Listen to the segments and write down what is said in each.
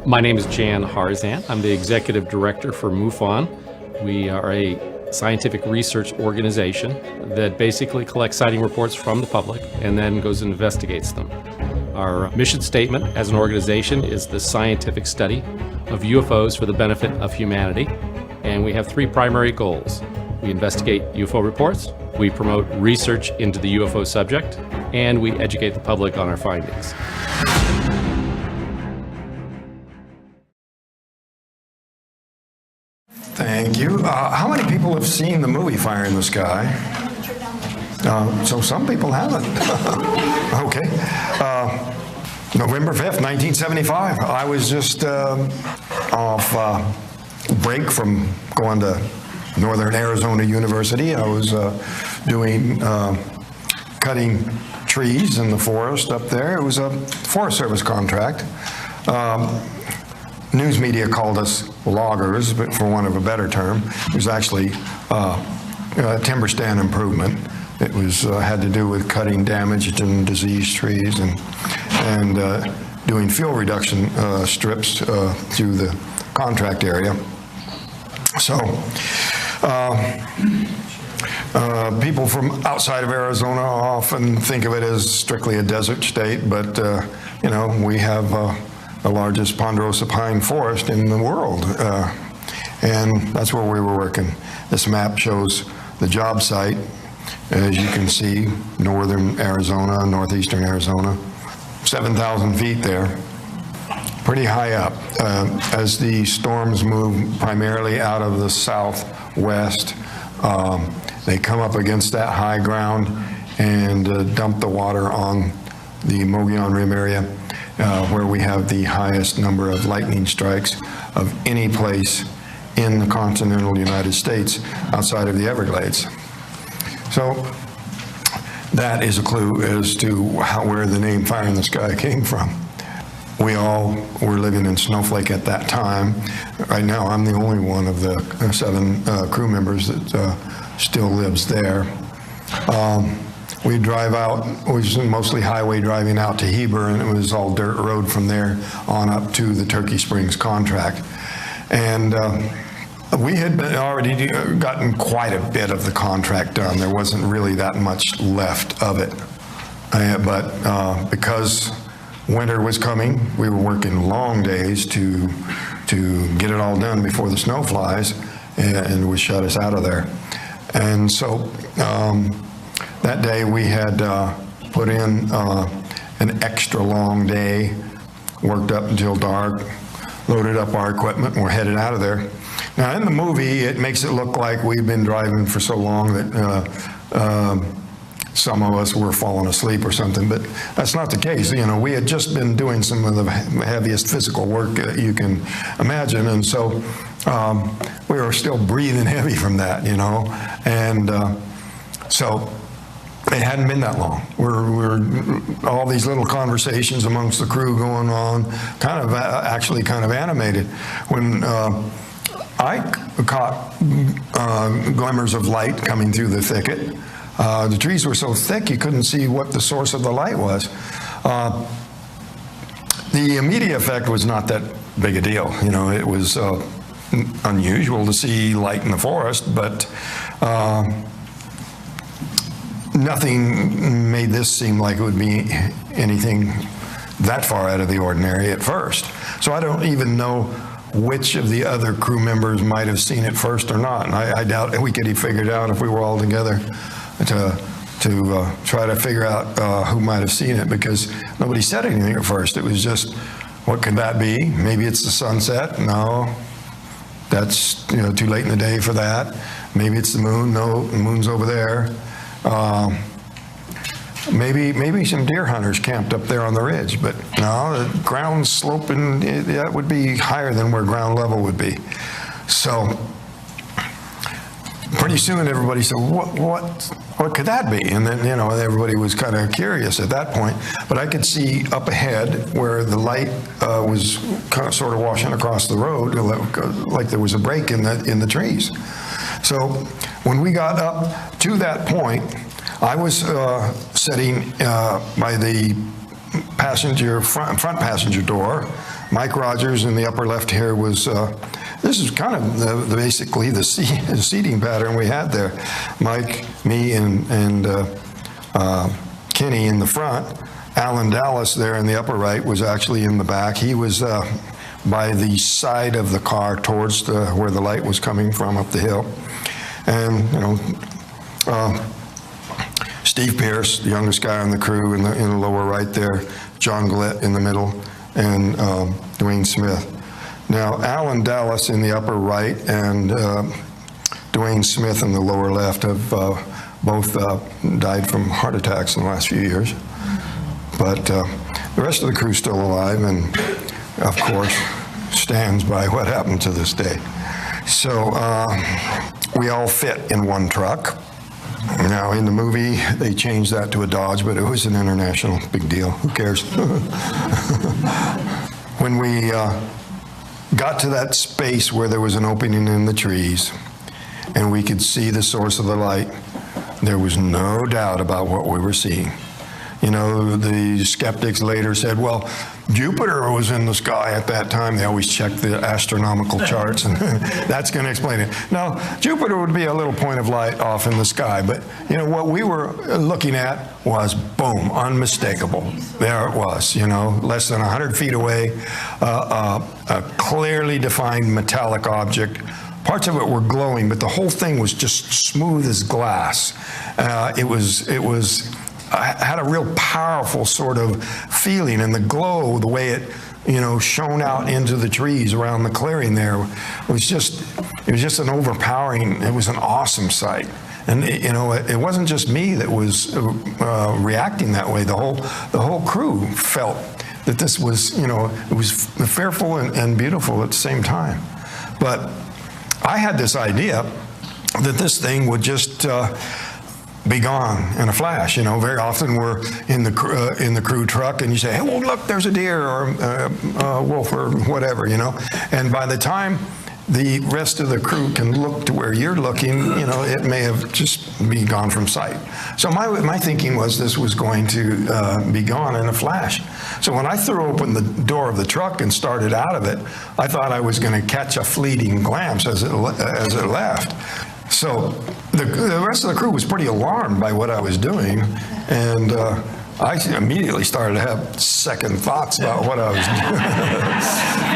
My name is Jan Harzan. I'm the Executive Director for MUFON. We are a scientific research organization that basically collects sighting reports from the public and then goes and investigates them. Our mission statement as an organization is the scientific study of UFOs for the benefit of humanity, and we have three primary goals. We investigate UFO reports, we promote research into the UFO subject, and we educate the public on our findings. Thank you. How many people have seen the movie Fire in the Sky? So some people haven't. Okay. November 5th, 1975. I was just off break from going to Northern Arizona University. I was doing cutting trees in the forest up there. It was a Forest Service contract. News media called us loggers, but for want of a better term. It was actually timber stand improvement. It was had to do with cutting damaged and diseased trees and doing fuel reduction strips through the contract area. So people from outside of Arizona often think of it as strictly a desert state, but you know, we have the largest ponderosa pine forest in the world, and that's where we were working. This map shows the job site. As you can see, northern Arizona, northeastern Arizona, 7,000 feet there, pretty high up. As the storms move primarily out of the southwest, they come up against that high ground and dump the water on the Mogollon Rim area, where we have the highest number of lightning strikes of any place in the continental United States outside of the Everglades. So that is a clue as to where the name Fire in the Sky came from. We all were living in Snowflake at that time. Right now, I'm the only one of the 7 crew members that still lives there. We drive out, it was mostly highway driving out to Heber, and it was all dirt road from there on up to the Turkey Springs contract. And we had already gotten quite a bit of the contract done. There wasn't really that much left of it. But because winter was coming, we were working long days to get it all done before the snow flies, and would shut us out of there. And so that day we had put in an extra long day, worked up until dark, loaded up our equipment, and we're headed out of there. Now in the movie, it makes it look like we've been driving for so long that some of us were falling asleep or something, but that's not the case. You know, we had just been doing some of the heaviest physical work that you can imagine, and so we were still breathing heavy from that, you know, and so it hadn't been that long. We're all these little conversations amongst the crew going on, kind of actually kind of animated. When I caught glimmers of light coming through the thicket. The trees were so thick you couldn't see what the source of the light was. The immediate effect was not that big a deal. You know, it was unusual to see light in the forest, but nothing made this seem like it would be anything that far out of the ordinary at first. So I don't even know which of the other crew members might have seen it first or not. And I doubt we could have figured out if we were all together to try to figure out who might have seen it, because nobody said anything at first. It was just, what could that be? Maybe it's the sunset. No, that's, you know, too late in the day for that. Maybe it's the moon. No, the moon's over there. Maybe some deer hunters camped up there on the ridge, but no, the ground's sloping. That would be higher than where ground level would be. So pretty soon everybody said, what could that be? And then, you know, everybody was kind of curious at that point. But I could see up ahead where the light was kind of sort of washing across the road, like there was a break in the trees. So when we got up to that point, I was sitting by the front passenger door, Mike Rogers in the upper left here was, this is kind of basically the seating pattern we had there. Mike, me, and Kenny in the front. Alan Dallas there in the upper right was actually in the back. He was by the side of the car towards where the light was coming from up the hill. And, you know, Steve Pierce, the youngest guy on the crew in the lower right there, John Glett in the middle, and Dwayne Smith. Now, Alan Dallas in the upper right and Dwayne Smith in the lower left have both died from heart attacks in the last few years. But the rest of the crew's still alive and, of course, stands by what happened to this day. So we all fit in one truck. Now, in the movie, they changed that to a Dodge, but it was an international big deal. Who cares? When we got to that space where there was an opening in the trees and we could see the source of the light, there was no doubt about what we were seeing. You know, the skeptics later said, well, Jupiter was in the sky at that time. They always check the astronomical charts, and that's going to explain it. Now, Jupiter would be a little point of light off in the sky, but, you know, what we were looking at was, boom, unmistakable. There it was, you know, less than 100 feet away, a clearly defined metallic object. Parts of it were glowing, but the whole thing was just smooth as glass. I had a real powerful sort of feeling, and the glow, the way it, you know, shone out into the trees around the clearing there, it was just an overpowering, it was an awesome sight. And you know, it wasn't just me that was reacting that way. The whole crew felt that this was, you know, it was fearful and beautiful at the same time. But I had this idea that this thing would just be gone in a flash. You know, very often we're in the crew truck and you say, hey, well, look, there's a deer or a wolf or whatever, you know. And by the time the rest of the crew can look to where you're looking, you know, it may have just be gone from sight. So my thinking was this was going to be gone in a flash. So when I threw open the door of the truck and started out of it, I thought I was going to catch a fleeting glance as it left. So the rest of the crew was pretty alarmed by what I was doing, and I immediately started to have second thoughts about what I was doing.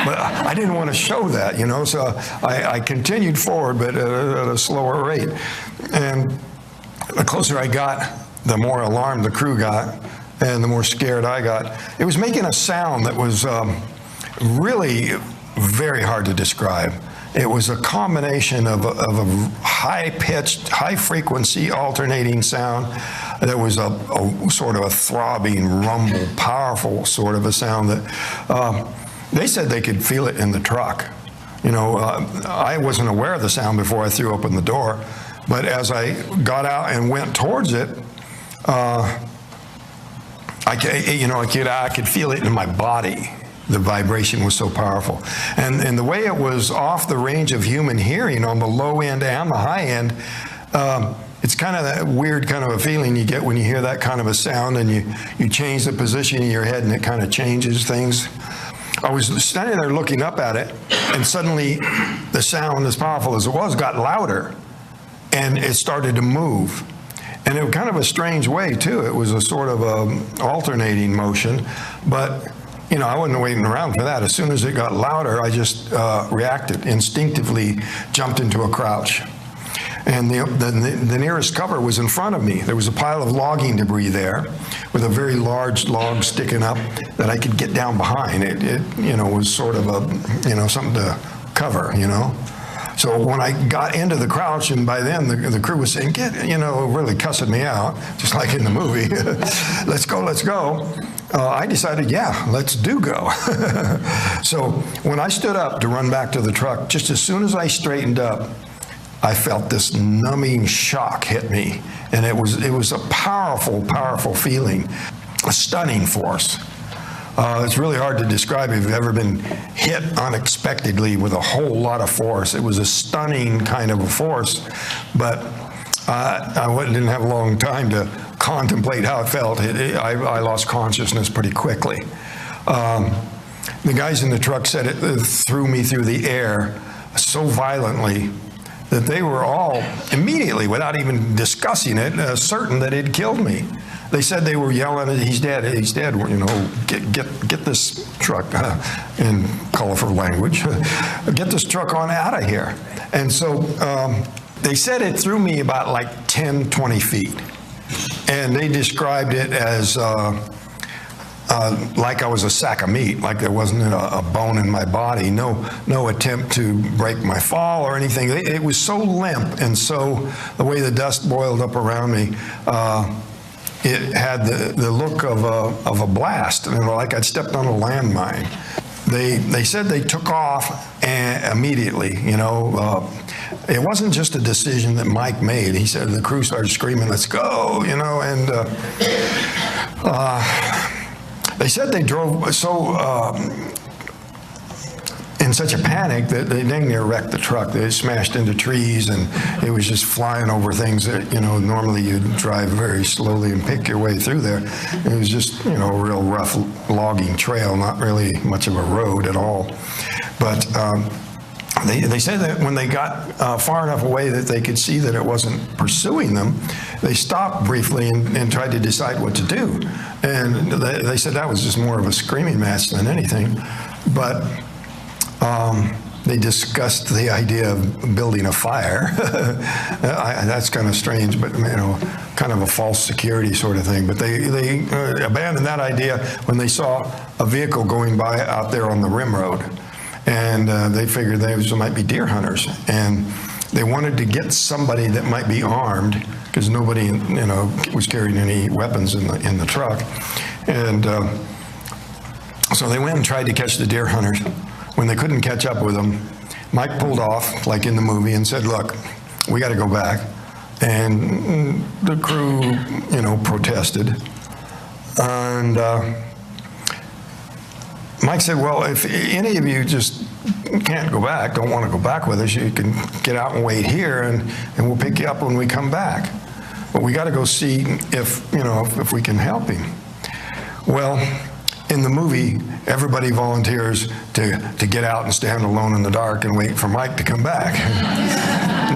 But I didn't want to show that, you know, so I continued forward, but at a slower rate. And the closer I got, the more alarmed the crew got, and the more scared I got. It was making a sound that was really very hard to describe. It was a combination of a high-pitched, high-frequency alternating sound. There was a sort of a throbbing, rumble, powerful sort of a sound that they said they could feel it in the truck. You know, I wasn't aware of the sound before I threw open the door, but as I got out and went towards it, I could feel it in my body. The vibration was so powerful. And the way it was off the range of human hearing on the low end and the high end, it's kind of that weird kind of a feeling you get when you hear that kind of a sound and you change the position in your head and it kind of changes things. I was standing there looking up at it, and suddenly the sound, as powerful as it was, got louder, and it started to move. And it was kind of a strange way, too. It was a sort of a alternating motion, but you know, I wasn't waiting around for that. As soon as it got louder, I just reacted, instinctively jumped into a crouch. And the nearest cover was in front of me. There was a pile of logging debris there with a very large log sticking up that I could get down behind. It you know, was sort of a, you know, something to cover, you know. So when I got into the crouch, and by then the crew was saying, get, you know, really cussing me out, just like in the movie, let's go, let's go. I decided, yeah, let's go. So when I stood up to run back to the truck, just as soon as I straightened up, I felt this numbing shock hit me. And it was a powerful, powerful feeling, a stunning force. It's really hard to describe if you've ever been hit unexpectedly with a whole lot of force. It was a stunning kind of a force, but I didn't have a long time to contemplate how it felt. I lost consciousness pretty quickly. The guys in the truck said it threw me through the air so violently that they were all immediately, without even discussing it, certain that it killed me. They said they were yelling, "He's dead, he's dead, you know, get this truck," in colorful language, "get this truck on out of here." And so they said it threw me about like 10, 20 feet. And they described it as like I was a sack of meat, like there wasn't a bone in my body, no attempt to break my fall or anything. It was so limp, and so the way the dust boiled up around me, it had the look of a blast, you know, like I'd stepped on a landmine. They said they took off immediately, you know. It wasn't just a decision that Mike made. He said the crew started screaming, "Let's go," you know, and they said they drove in such a panic that they dang near wrecked the truck. They smashed into trees, and it was just flying over things that, you know, normally you'd drive very slowly and pick your way through there. It was just, you know, a real rough logging trail, not really much of a road at all. But they said that when they got far enough away that they could see that it wasn't pursuing them, they stopped briefly and tried to decide what to do. And they said that was just more of a screaming match than anything. But they discussed the idea of building a fire. That's kind of strange, but, you know, kind of a false security sort of thing. But they abandoned that idea when they saw a vehicle going by out there on the rim road. And they figured they might be deer hunters. And they wanted to get somebody that might be armed, because nobody, you know, was carrying any weapons in the truck. And so they went and tried to catch the deer hunters. When they couldn't catch up with them, Mike pulled off, like in the movie, and said, "Look, we got to go back." And the crew, you know, protested. And Mike said, "Well, if any of you just can't go back, don't want to go back with us, you can get out and wait here, and we'll pick you up when we come back. But we got to go see if, you know, if we can help him." Well, in the movie, everybody volunteers to get out and stand alone in the dark and wait for Mike to come back.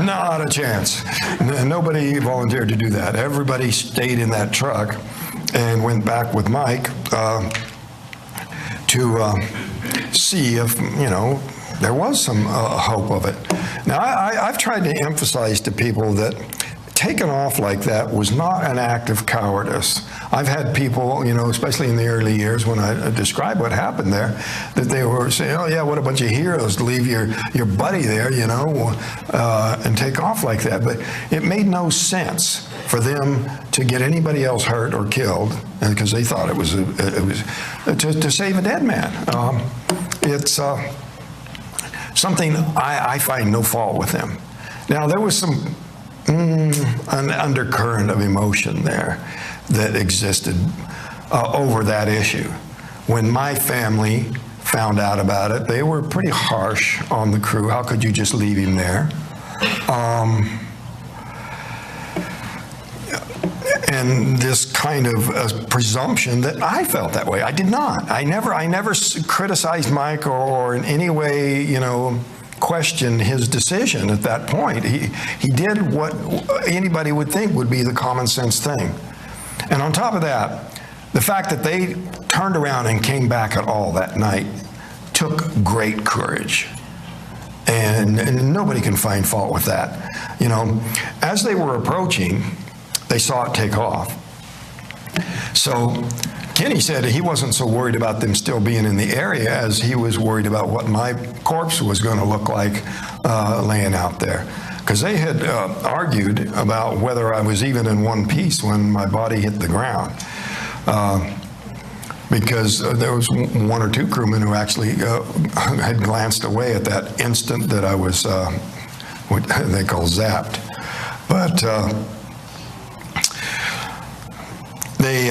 Not a chance. Nobody volunteered to do that. Everybody stayed in that truck and went back with Mike to see if, you know, there was some hope of it. Now, I've tried to emphasize to people that taking off like that was not an act of cowardice. I've had people, you know, especially in the early years when I described what happened there, that they were saying, "Oh yeah, what a bunch of heroes to leave your buddy there, you know, and take off like that." But it made no sense for them to get anybody else hurt or killed, because they thought it was to save a dead man. It's something I find no fault with them. Now, there was an undercurrent of emotion there that existed over that issue. When my family found out about it, they were pretty harsh on the crew. How could you just leave him there? And this kind of presumption that I felt that way. I did not. I never criticized Mike or in any way, you know, questioned his decision at that point. He did what anybody would think would be the common sense thing. And on top of that, the fact that they turned around and came back at all that night took great courage. And nobody can find fault with that. You know, as they were approaching, they saw it take off. So Kenny said he wasn't so worried about them still being in the area as he was worried about what my corpse was going to look like laying out there. Because they had argued about whether I was even in one piece when my body hit the ground. Because there was one or two crewmen who actually had glanced away at that instant that I was what they call zapped. But they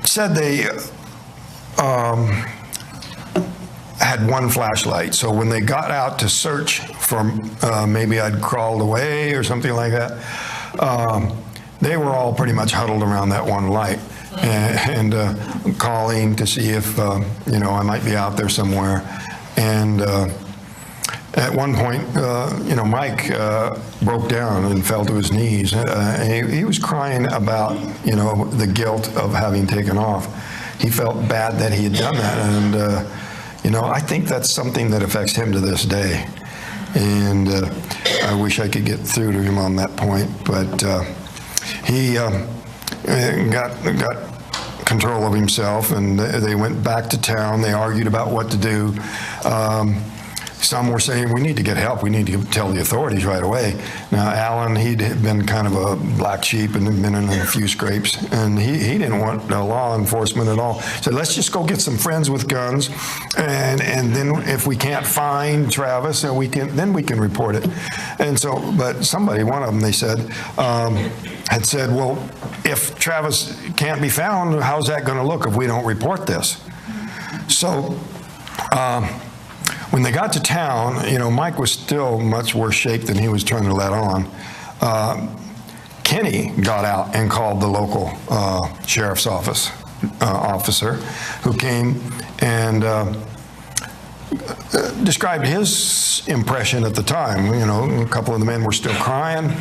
said they had one flashlight. So when they got out to search for maybe I'd crawled away or something like that, they were all pretty much huddled around that one light. and calling to see if, I might be out there somewhere. And at one point, Mike broke down and fell to his knees. He was crying about, the guilt of having taken off. He felt bad that he had done that. And, I think that's something that affects him to this day. And I wish I could get through to him on that point. But he got control of himself, and they went back to town. They argued about what to do. Some were saying, we need to get help. We need to tell the authorities right away. Now, Alan, he'd been kind of a black sheep and had been in a few scrapes, and he didn't want law enforcement at all. So let's just go get some friends with guns, and then if we can't find Travis, then we can report it. And so, but somebody, one of them, they said, had said, well, if Travis can't be found, how's that going to look if we don't report this? So, when they got to town, Mike was still much worse shape than he was trying to let on. Kenny got out and called the local sheriff's office officer, who came and described his impression at the time. A couple of the men were still crying.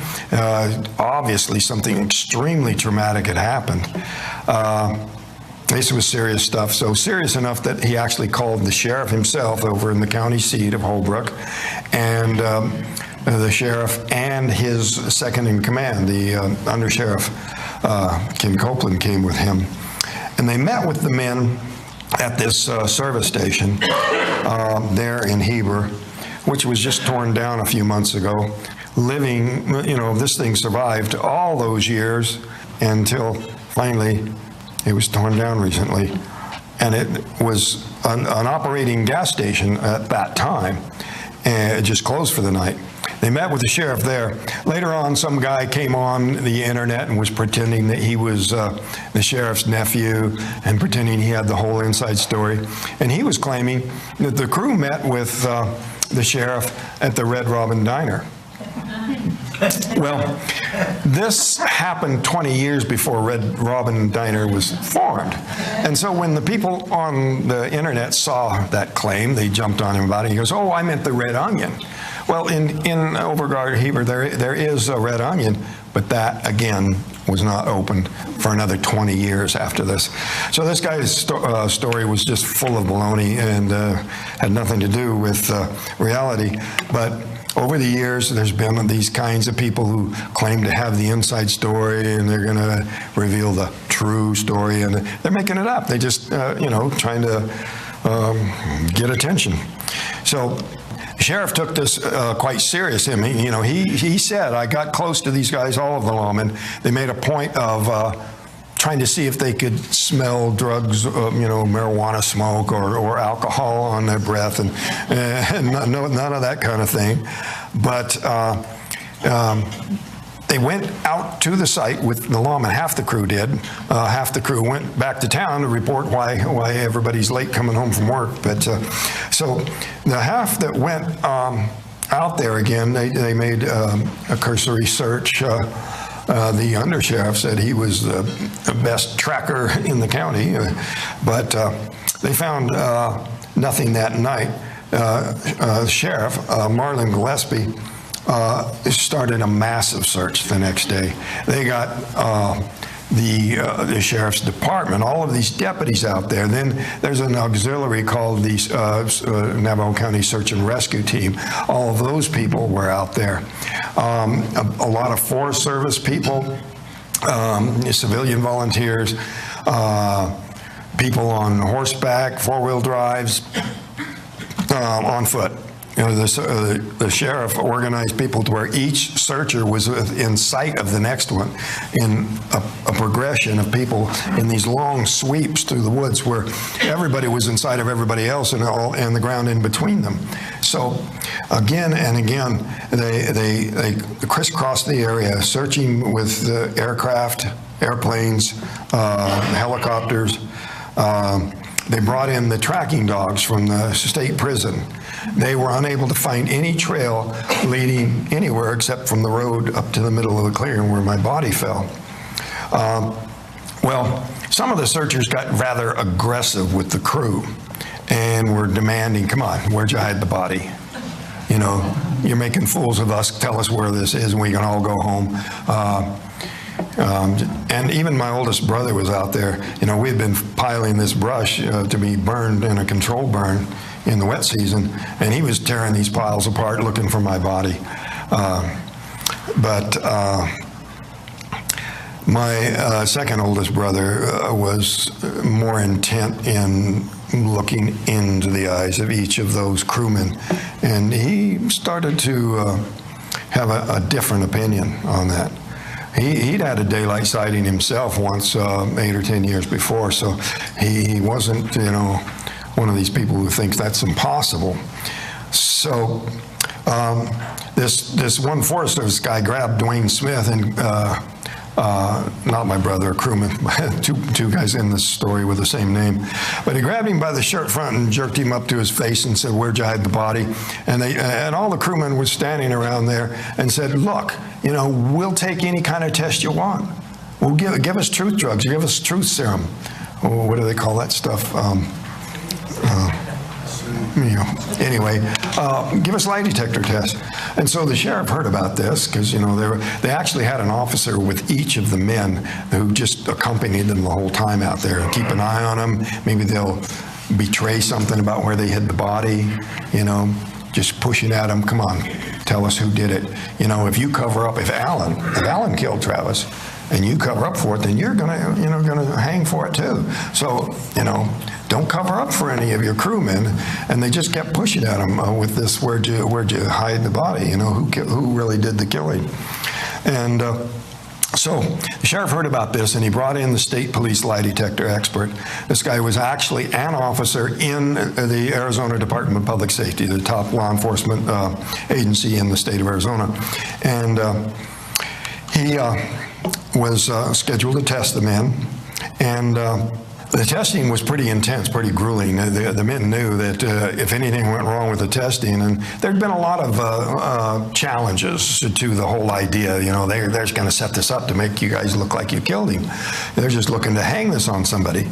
Obviously, something extremely traumatic had happened. This was serious stuff, so serious enough that he actually called the sheriff himself over in the county seat of Holbrook, and the sheriff and his second in command, the undersheriff, Ken Copeland, came with him. And they met with the men at this service station there in Heber, which was just torn down a few months ago. Living, this thing survived all those years until finally it was torn down recently, and it was an operating gas station at that time, and it just closed for the night. They met with the sheriff there. Later on, some guy came on the internet and was pretending that he was the sheriff's nephew and pretending he had the whole inside story. And he was claiming that the crew met with the sheriff at the Red Robin Diner. Well, this happened 20 years before Red Robin Diner was formed. And so when the people on the internet saw that claim, they jumped on him about it. He goes, oh, I meant the Red Onion. Well, in Overguard Heber, there is a Red Onion, but that, again, was not opened for another 20 years after this. So this guy's story was just full of baloney and had nothing to do with reality. But over the years, there's been these kinds of people who claim to have the inside story, and they're going to reveal the true story, and they're making it up. They just, trying to get attention. So the sheriff took this quite serious. I mean, he said, I got close to these guys, all of the lawmen. They made a point of trying to see if they could smell drugs, marijuana smoke or alcohol on their breath, and none of that kind of thing. But they went out to the site with the lawmen. Half the crew did. Half the crew went back to town to report why everybody's late coming home from work. But so the half that went out there again, they made a cursory search. The undersheriff said he was the best tracker in the county, but they found nothing that night. Sheriff Marlon Gillespie started a massive search the next day. They got the sheriff's department, all of these deputies out there. Then there's an auxiliary called the Navajo County Search and Rescue Team. All of those people were out there. A lot of Forest Service people, civilian volunteers, people on horseback, four-wheel drives, on foot. The sheriff organized people to where each searcher was in sight of the next one in a progression of people in these long sweeps through the woods where everybody was in sight of everybody else and the ground in between them. So again and again, they crisscrossed the area, searching with aircraft, airplanes, helicopters. They brought in the tracking dogs from the state prison. They were unable to find any trail leading anywhere except from the road up to the middle of the clearing where my body fell. Well, some of the searchers got rather aggressive with the crew and were demanding, come on, where'd you hide the body? You know, you're making fools of us. Tell us where this is and we can all go home. And even my oldest brother was out there. You know, we'd been piling this brush to be burned in a controlled burn in the wet season, and he was tearing these piles apart looking for my body. My second oldest brother was more intent in looking into the eyes of each of those crewmen, and he started to have a different opinion on that. He'd had a daylight sighting himself once 8 or 10 years before, so he wasn't, you know, one of these people who thinks that's impossible. So this one Forest Service guy grabbed Dwayne Smith and not my brother, a crewman, two guys in this story with the same name. But he grabbed him by the shirt front and jerked him up to his face and said, where'd you hide the body? And all the crewmen were standing around there and said, look, you know, we'll take any kind of test you want. We'll give us truth drugs, give us truth serum. Oh, what do they call that stuff? You know, anyway, give us lie detector tests. And so the sheriff heard about this because, you know, they actually had an officer with each of the men who just accompanied them the whole time out there. Keep an eye on them. Maybe they'll betray something about where they hid the body, you know, just pushing at them. Come on, tell us who did it. You know, if you cover up, if Alan killed Travis, and you cover up for it, then you're gonna, you know, gonna hang for it too. So, you know, don't cover up for any of your crewmen. And they just kept pushing at him with this, where'd you hide the body? You know, who really did the killing? And so the sheriff heard about this, and he brought in the state police lie detector expert. This guy was actually an officer in the Arizona Department of Public Safety, the top law enforcement agency in the state of Arizona. And he was scheduled to test the men, and the testing was pretty intense, pretty grueling. The men knew that if anything went wrong with the testing, and there'd been a lot of challenges to the whole idea. You know, they're just going to set this up to make you guys look like you killed him. They're just looking to hang this on somebody.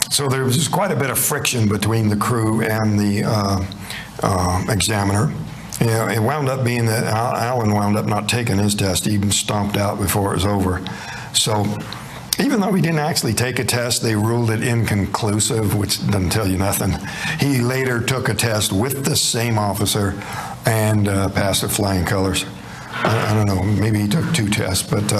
So there was quite a bit of friction between the crew and the examiner. You know, it wound up being that Alan wound up not taking his test. He even stomped out before it was over. So even though he didn't actually take a test, they ruled it inconclusive, which doesn't tell you nothing. He later took a test with the same officer and passed with flying colors. I don't know, maybe he took 2 tests, but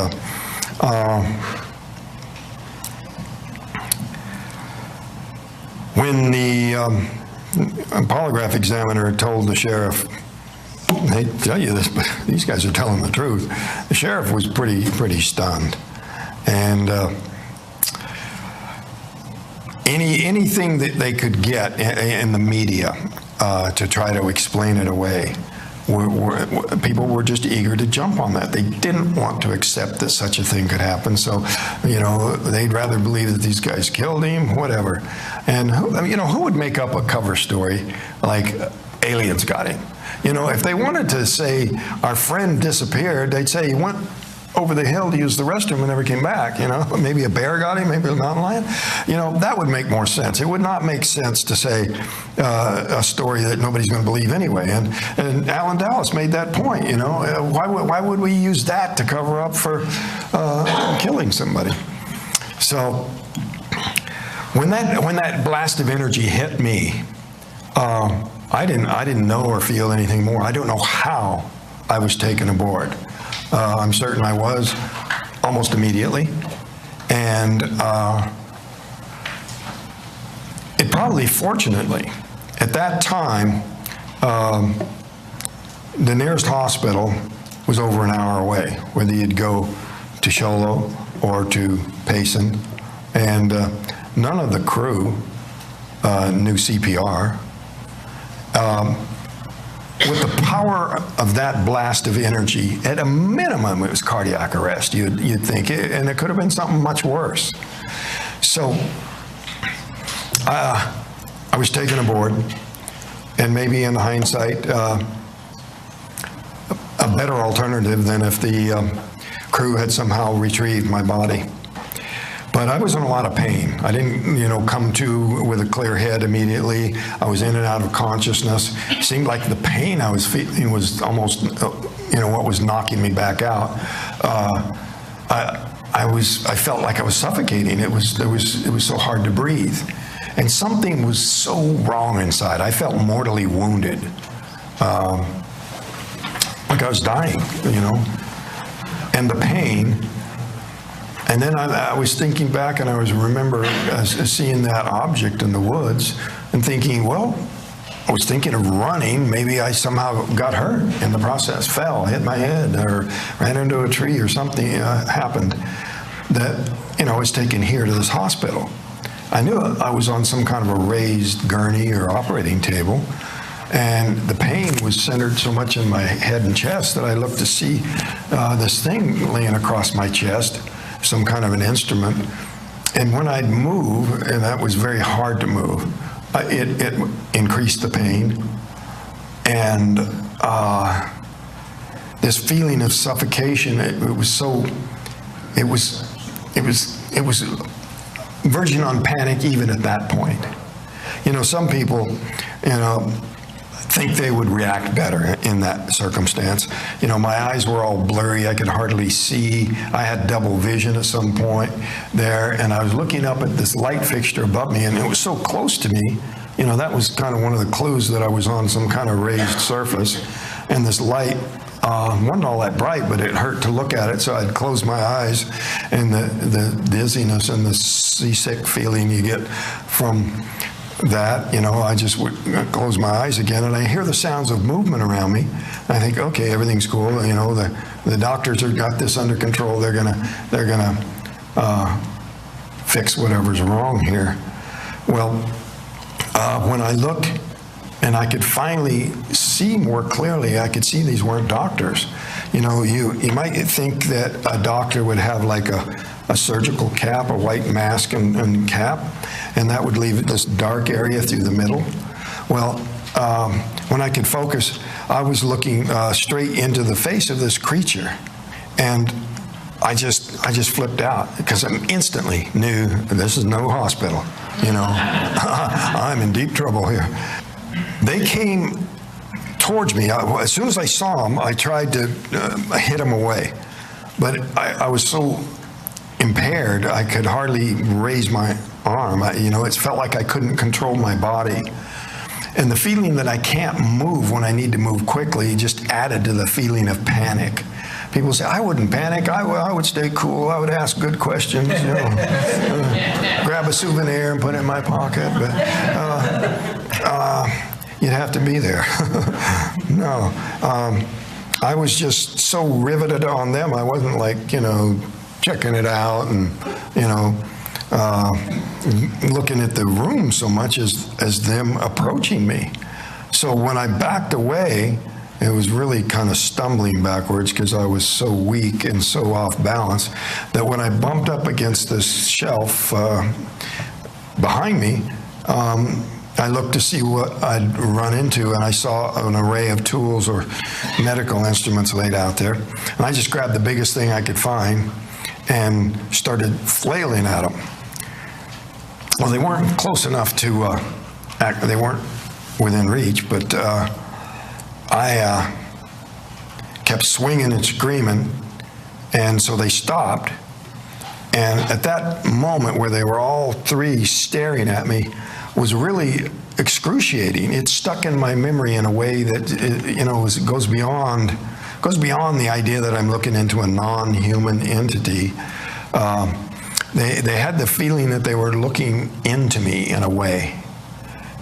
when the polygraph examiner told the sheriff, I hate to tell you this, but these guys are telling the truth. The sheriff was pretty stunned, and anything that they could get in the media to try to explain it away, people were just eager to jump on that. They didn't want to accept that such a thing could happen. So, you know, they'd rather believe that these guys killed him, whatever. And who would make up a cover story like aliens got him? You know, if they wanted to say our friend disappeared, they'd say he went over the hill to use the restroom and never came back. You know, maybe a bear got him, maybe a mountain lion. You know, that would make more sense. It would not make sense to say a story that nobody's going to believe anyway. And Alan Dallas made that point. You know, why would we use that to cover up for killing somebody? So when that blast of energy hit me, I didn't know or feel anything more. I don't know how I was taken aboard. I'm certain I was almost immediately. And it probably, fortunately, at that time, the nearest hospital was over an hour away, whether you'd go to Sholo or to Payson. And none of the crew knew CPR. With the power of that blast of energy, at a minimum, it was cardiac arrest, you'd think, and it could have been something much worse. So I was taken aboard, and maybe in hindsight, a better alternative than if the crew had somehow retrieved my body. But I was in a lot of pain. I didn't, come to with a clear head immediately. I was in and out of consciousness. It seemed like the pain I was feeling was almost, what was knocking me back out. I felt like I was suffocating. It was so hard to breathe. And something was so wrong inside. I felt mortally wounded. Like I was dying, and the pain. And then I was thinking back, and I remember seeing that object in the woods and thinking, well, I was thinking of running. Maybe I somehow got hurt in the process, fell, hit my head, or ran into a tree, or something happened that, I was taken here to this hospital. I knew I was on some kind of a raised gurney or operating table, and the pain was centered so much in my head and chest that I looked to see this thing laying across my chest, some kind of an instrument. And when I'd move, and that was very hard to move, it increased the pain. And this feeling of suffocation, it was verging on panic even at that point. Some people, think they would react better in that circumstance. My eyes were all blurry. I could hardly see. I had double vision at some point there, and I was looking up at this light fixture above me, and it was so close to me. That was kind of one of the clues that I was on some kind of raised surface, and this light wasn't all that bright, but it hurt to look at it, so I'd close my eyes, and the dizziness and the seasick feeling you get from that, I just would close my eyes again, and I hear the sounds of movement around me. I think, okay, everything's cool. The doctors have got this under control. They're gonna fix whatever's wrong here. Well, when I looked and I could finally see more clearly, I could see these weren't doctors. You might think that a doctor would have like a surgical cap, a white mask and cap, and that would leave this dark area through the middle. Well, when I could focus, I was looking straight into the face of this creature, and I just flipped out because I instantly knew this is no hospital. I'm in deep trouble here. They came towards me. As soon as I saw them, I tried to hit them away, but I was so impaired, I could hardly raise my arm. It felt like I couldn't control my body. And the feeling that I can't move when I need to move quickly just added to the feeling of panic. People say, I wouldn't panic. I would stay cool. I would ask good questions, grab a souvenir and put it in my pocket. But you'd have to be there. No. I was just so riveted on them. I wasn't like, checking it out and, looking at the room so much as them approaching me. So when I backed away, it was really kind of stumbling backwards because I was so weak and so off balance that when I bumped up against this shelf behind me, I looked to see what I'd run into, and I saw an array of tools or medical instruments laid out there. And I just grabbed the biggest thing I could find and started flailing at them. Well, they weren't close enough to they weren't within reach, but I kept swinging and screaming, and so they stopped. And at that moment where they were all three staring at me was really excruciating. It stuck in my memory in a way that goes beyond the idea that I'm looking into a non-human entity. They had the feeling that they were looking into me in a way.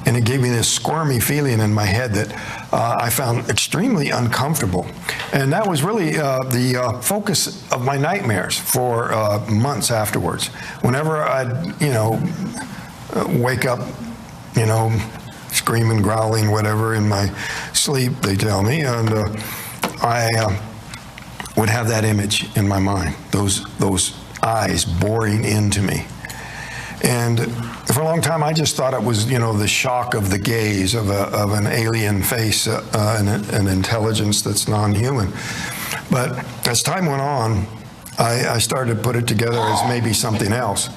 And it gave me this squirmy feeling in my head that I found extremely uncomfortable. And that was really the focus of my nightmares for months afterwards. Whenever I'd, wake up, screaming, growling, whatever, in my sleep, they tell me, and I would have that image in my mind, those eyes boring into me. And for a long time, I just thought it was, the shock of the gaze of an alien face, an intelligence that's non-human. But as time went on, I started to put it together as maybe something else.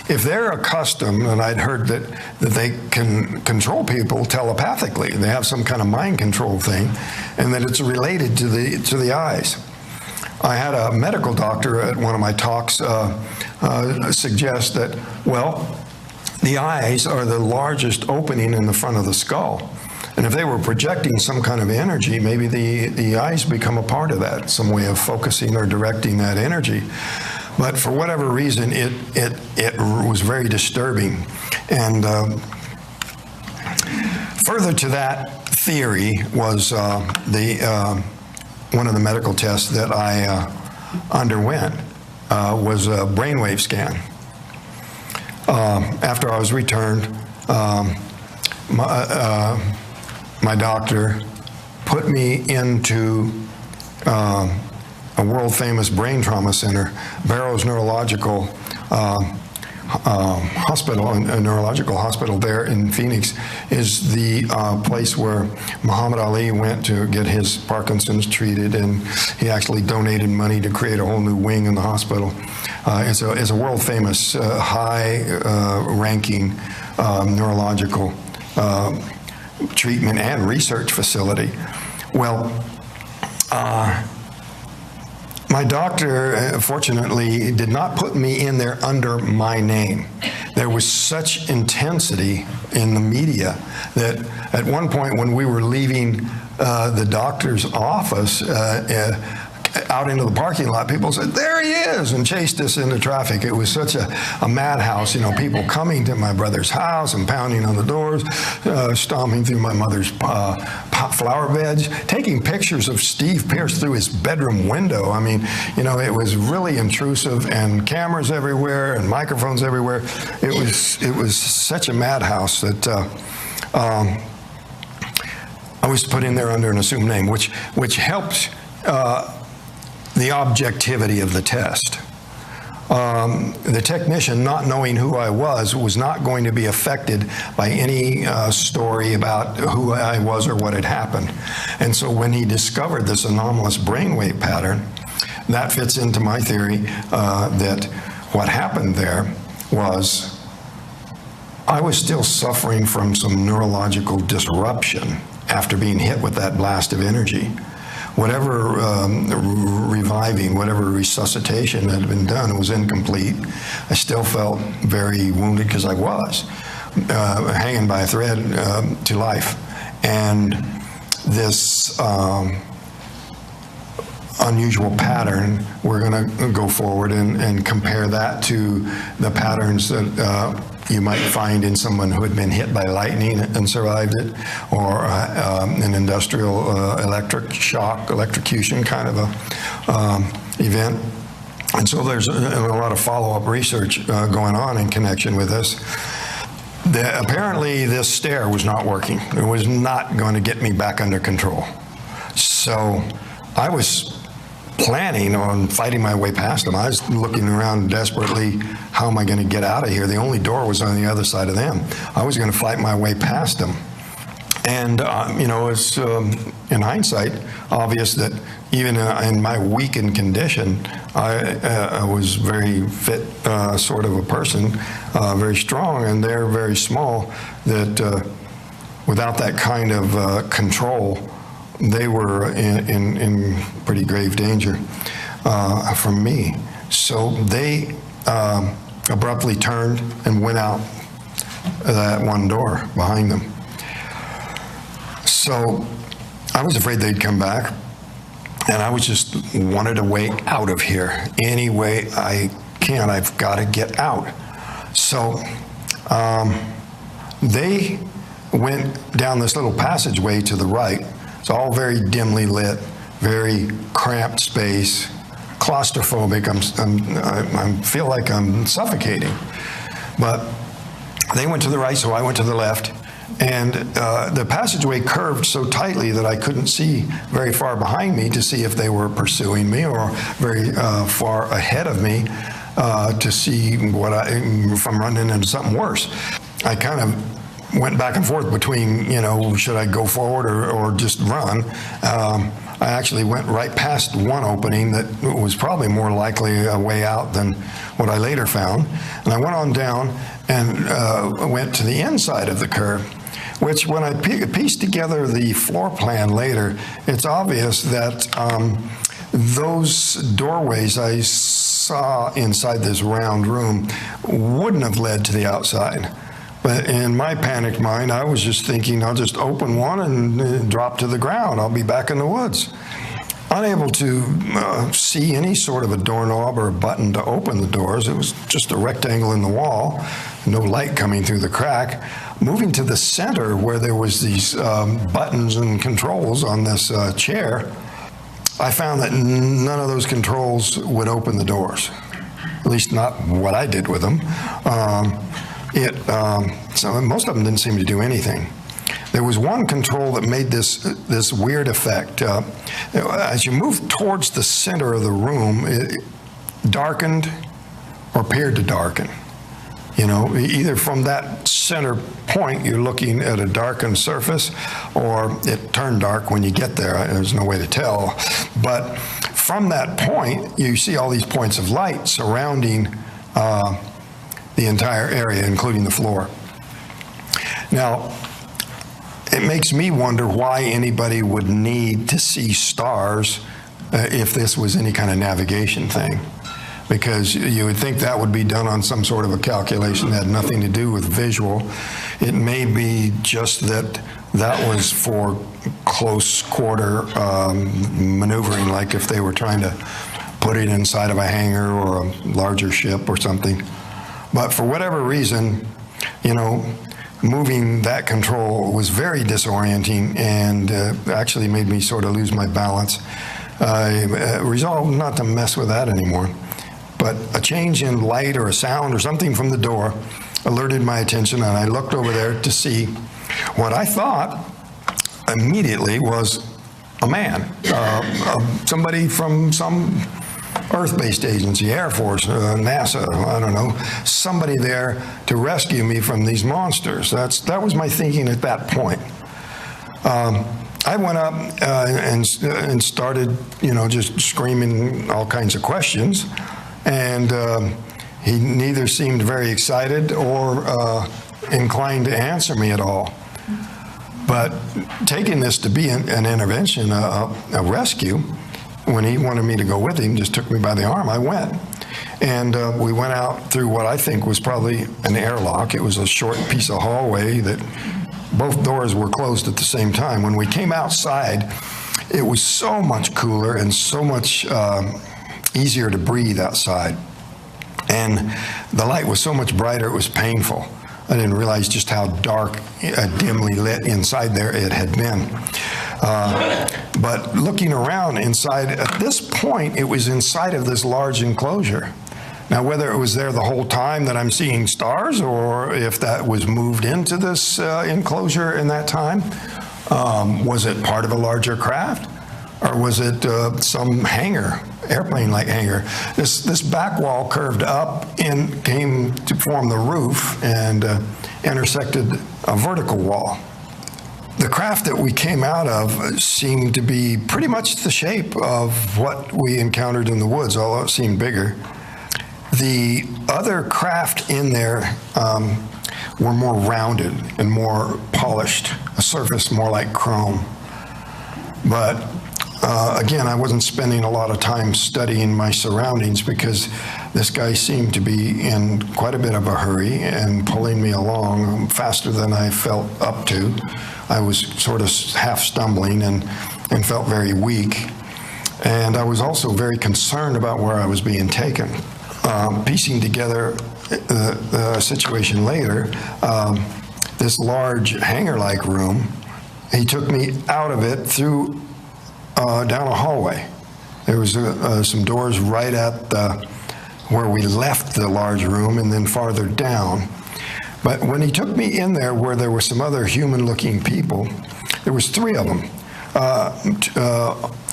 If they're accustomed, and I'd heard that they can control people telepathically, they have some kind of mind control thing, and that it's related to the eyes. I had a medical doctor at one of my talks suggest that, well, the eyes are the largest opening in the front of the skull. And if they were projecting some kind of energy, maybe the eyes become a part of that, some way of focusing or directing that energy. But for whatever reason, it was very disturbing. And further to that theory was one of the medical tests that I underwent was a brainwave scan. After I was returned, my doctor put me into a world-famous brain trauma center, Barrows Neurological Hospital, a neurological hospital there in Phoenix, is the place where Muhammad Ali went to get his Parkinson's treated, and he actually donated money to create a whole new wing in the hospital. It's a world-famous, high-ranking neurological treatment and research facility. Well, my doctor, fortunately, did not put me in there under my name. There was such intensity in the media that at one point when we were leaving the doctor's office out into the parking lot, people said, "There he is," and chased us into traffic. It was such a madhouse, people coming to my brother's house and pounding on the doors, stomping through my mother's flower beds, taking pictures of Steve Pierce through his bedroom window. I mean, it was really intrusive, and cameras everywhere and microphones everywhere. It was such a madhouse that I was put in there under an assumed name, which helped the objectivity of the test. The technician, not knowing who I was not going to be affected by any story about who I was or what had happened. And so when he discovered this anomalous brainwave pattern, that fits into my theory that what happened there was I was still suffering from some neurological disruption after being hit with that blast of energy. Whatever reviving, whatever resuscitation that had been done was incomplete. I still felt very wounded because I was hanging by a thread to life. And this unusual pattern, we're going to go forward and compare that to the patterns that you might find in someone who had been hit by lightning and survived it, or an industrial electrocution kind of a event. And so there's a lot of follow-up research going on in connection with this. Apparently this stair was not working. It was not going to get me back under control. So I was planning on fighting my way past them. I was looking around desperately, how am I going to get out of here? The only door was on the other side of them. I was going to fight my way past them. And, it's in hindsight obvious that even in my weakened condition, I was very fit sort of a person, very strong, and they're very small, that without that kind of control, they were in pretty grave danger from me. So they abruptly turned and went out that one door behind them. So I was afraid they'd come back, and I was just wanted a way out of here. Any way I can, I've got to get out. So they went down this little passageway to the right. It's all very dimly lit, very cramped space, claustrophobic. I feel like I'm suffocating. But they went to the right, so I went to the left. And the passageway curved so tightly that I couldn't see very far behind me to see if they were pursuing me, or very far ahead of me to see if I'm running into something worse. I kind of went back and forth between, should I go forward or just run? I actually went right past one opening that was probably more likely a way out than what I later found. And I went on down and went to the inside of the curve, which when I pieced together the floor plan later, it's obvious that those doorways I saw inside this round room wouldn't have led to the outside. But in my panicked mind, I was just thinking, I'll just open one and drop to the ground. I'll be back in the woods. Unable to see any sort of a doorknob or a button to open the doors. It was just a rectangle in the wall, no light coming through the crack. Moving to the center where there was these buttons and controls on this chair, I found that none of those controls would open the doors, at least not what I did with them. So most of them didn't seem to do anything. There was one control that made this weird effect. As you moved towards the center of the room, it darkened or appeared to darken. You know, either from that center point, you're looking at a darkened surface, or it turned dark when you get there. There's no way to tell. But from that point, you see all these points of light surrounding the entire area, including the floor. Now, it makes me wonder why anybody would need to see stars if this was any kind of navigation thing. Because you would think that would be done on some sort of a calculation that had nothing to do with visual. It may be just that that was for close quarter maneuvering, like if they were trying to put it inside of a hangar or a larger ship or something. But for whatever reason, you know, moving that control was very disorienting and actually made me sort of lose my balance. I resolved not to mess with that anymore. But a change in light or a sound or something from the door alerted my attention, and I looked over there to see what I thought immediately was a man, somebody from some Earth-based agency, Air Force, NASA, I don't know, somebody there to rescue me from these monsters. That was my thinking at that point. I went up and started, you know, just screaming all kinds of questions. And he neither seemed very excited or inclined to answer me at all. But taking this to be an intervention, a rescue, when he wanted me to go with him, just took me by the arm, I went. And we went out through what I think was probably an airlock. It was a short piece of hallway that both doors were closed at the same time. When we came outside, it was so much cooler and so much easier to breathe outside. And the light was so much brighter, it was painful. I didn't realize just how dark, dimly lit inside there it had been. But looking around inside, at this point, it was inside of this large enclosure. Now, whether it was there the whole time that I'm seeing stars, or if that was moved into this enclosure in that time, was it part of a larger craft? Or was it some hangar, airplane-like hangar? This back wall curved up and came to form the roof and intersected a vertical wall. The craft that we came out of seemed to be pretty much the shape of what we encountered in the woods, although it seemed bigger. The other craft in there were more rounded and more polished, a surface more like chrome. But again, I wasn't spending a lot of time studying my surroundings because this guy seemed to be in quite a bit of a hurry and pulling me along faster than I felt up to. I was sort of half stumbling and felt very weak. And I was also very concerned about where I was being taken. Piecing together the situation later, this large hangar-like room, he took me out of it through down a hallway. There was some doors right at where we left the large room and then farther down. But when he took me in there where there were some other human-looking people, there was 3 of them.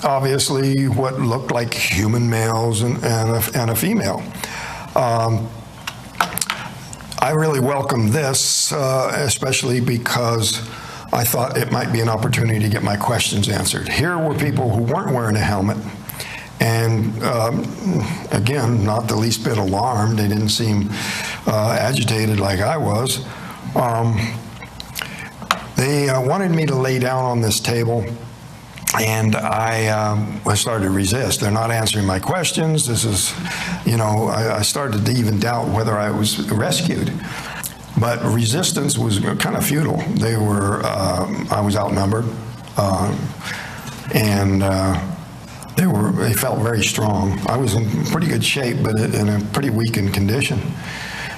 Obviously what looked like human males and a female. I really welcomed this, especially because I thought it might be an opportunity to get my questions answered. Here were people who weren't wearing a helmet, and again, not the least bit alarmed. They didn't seem agitated like I was. They wanted me to lay down on this table, and I started to resist. They're not answering my questions. This is, I started to even doubt whether I was rescued. But resistance was kind of futile. I was outnumbered, and they felt very strong. I was in pretty good shape, but in a pretty weakened condition.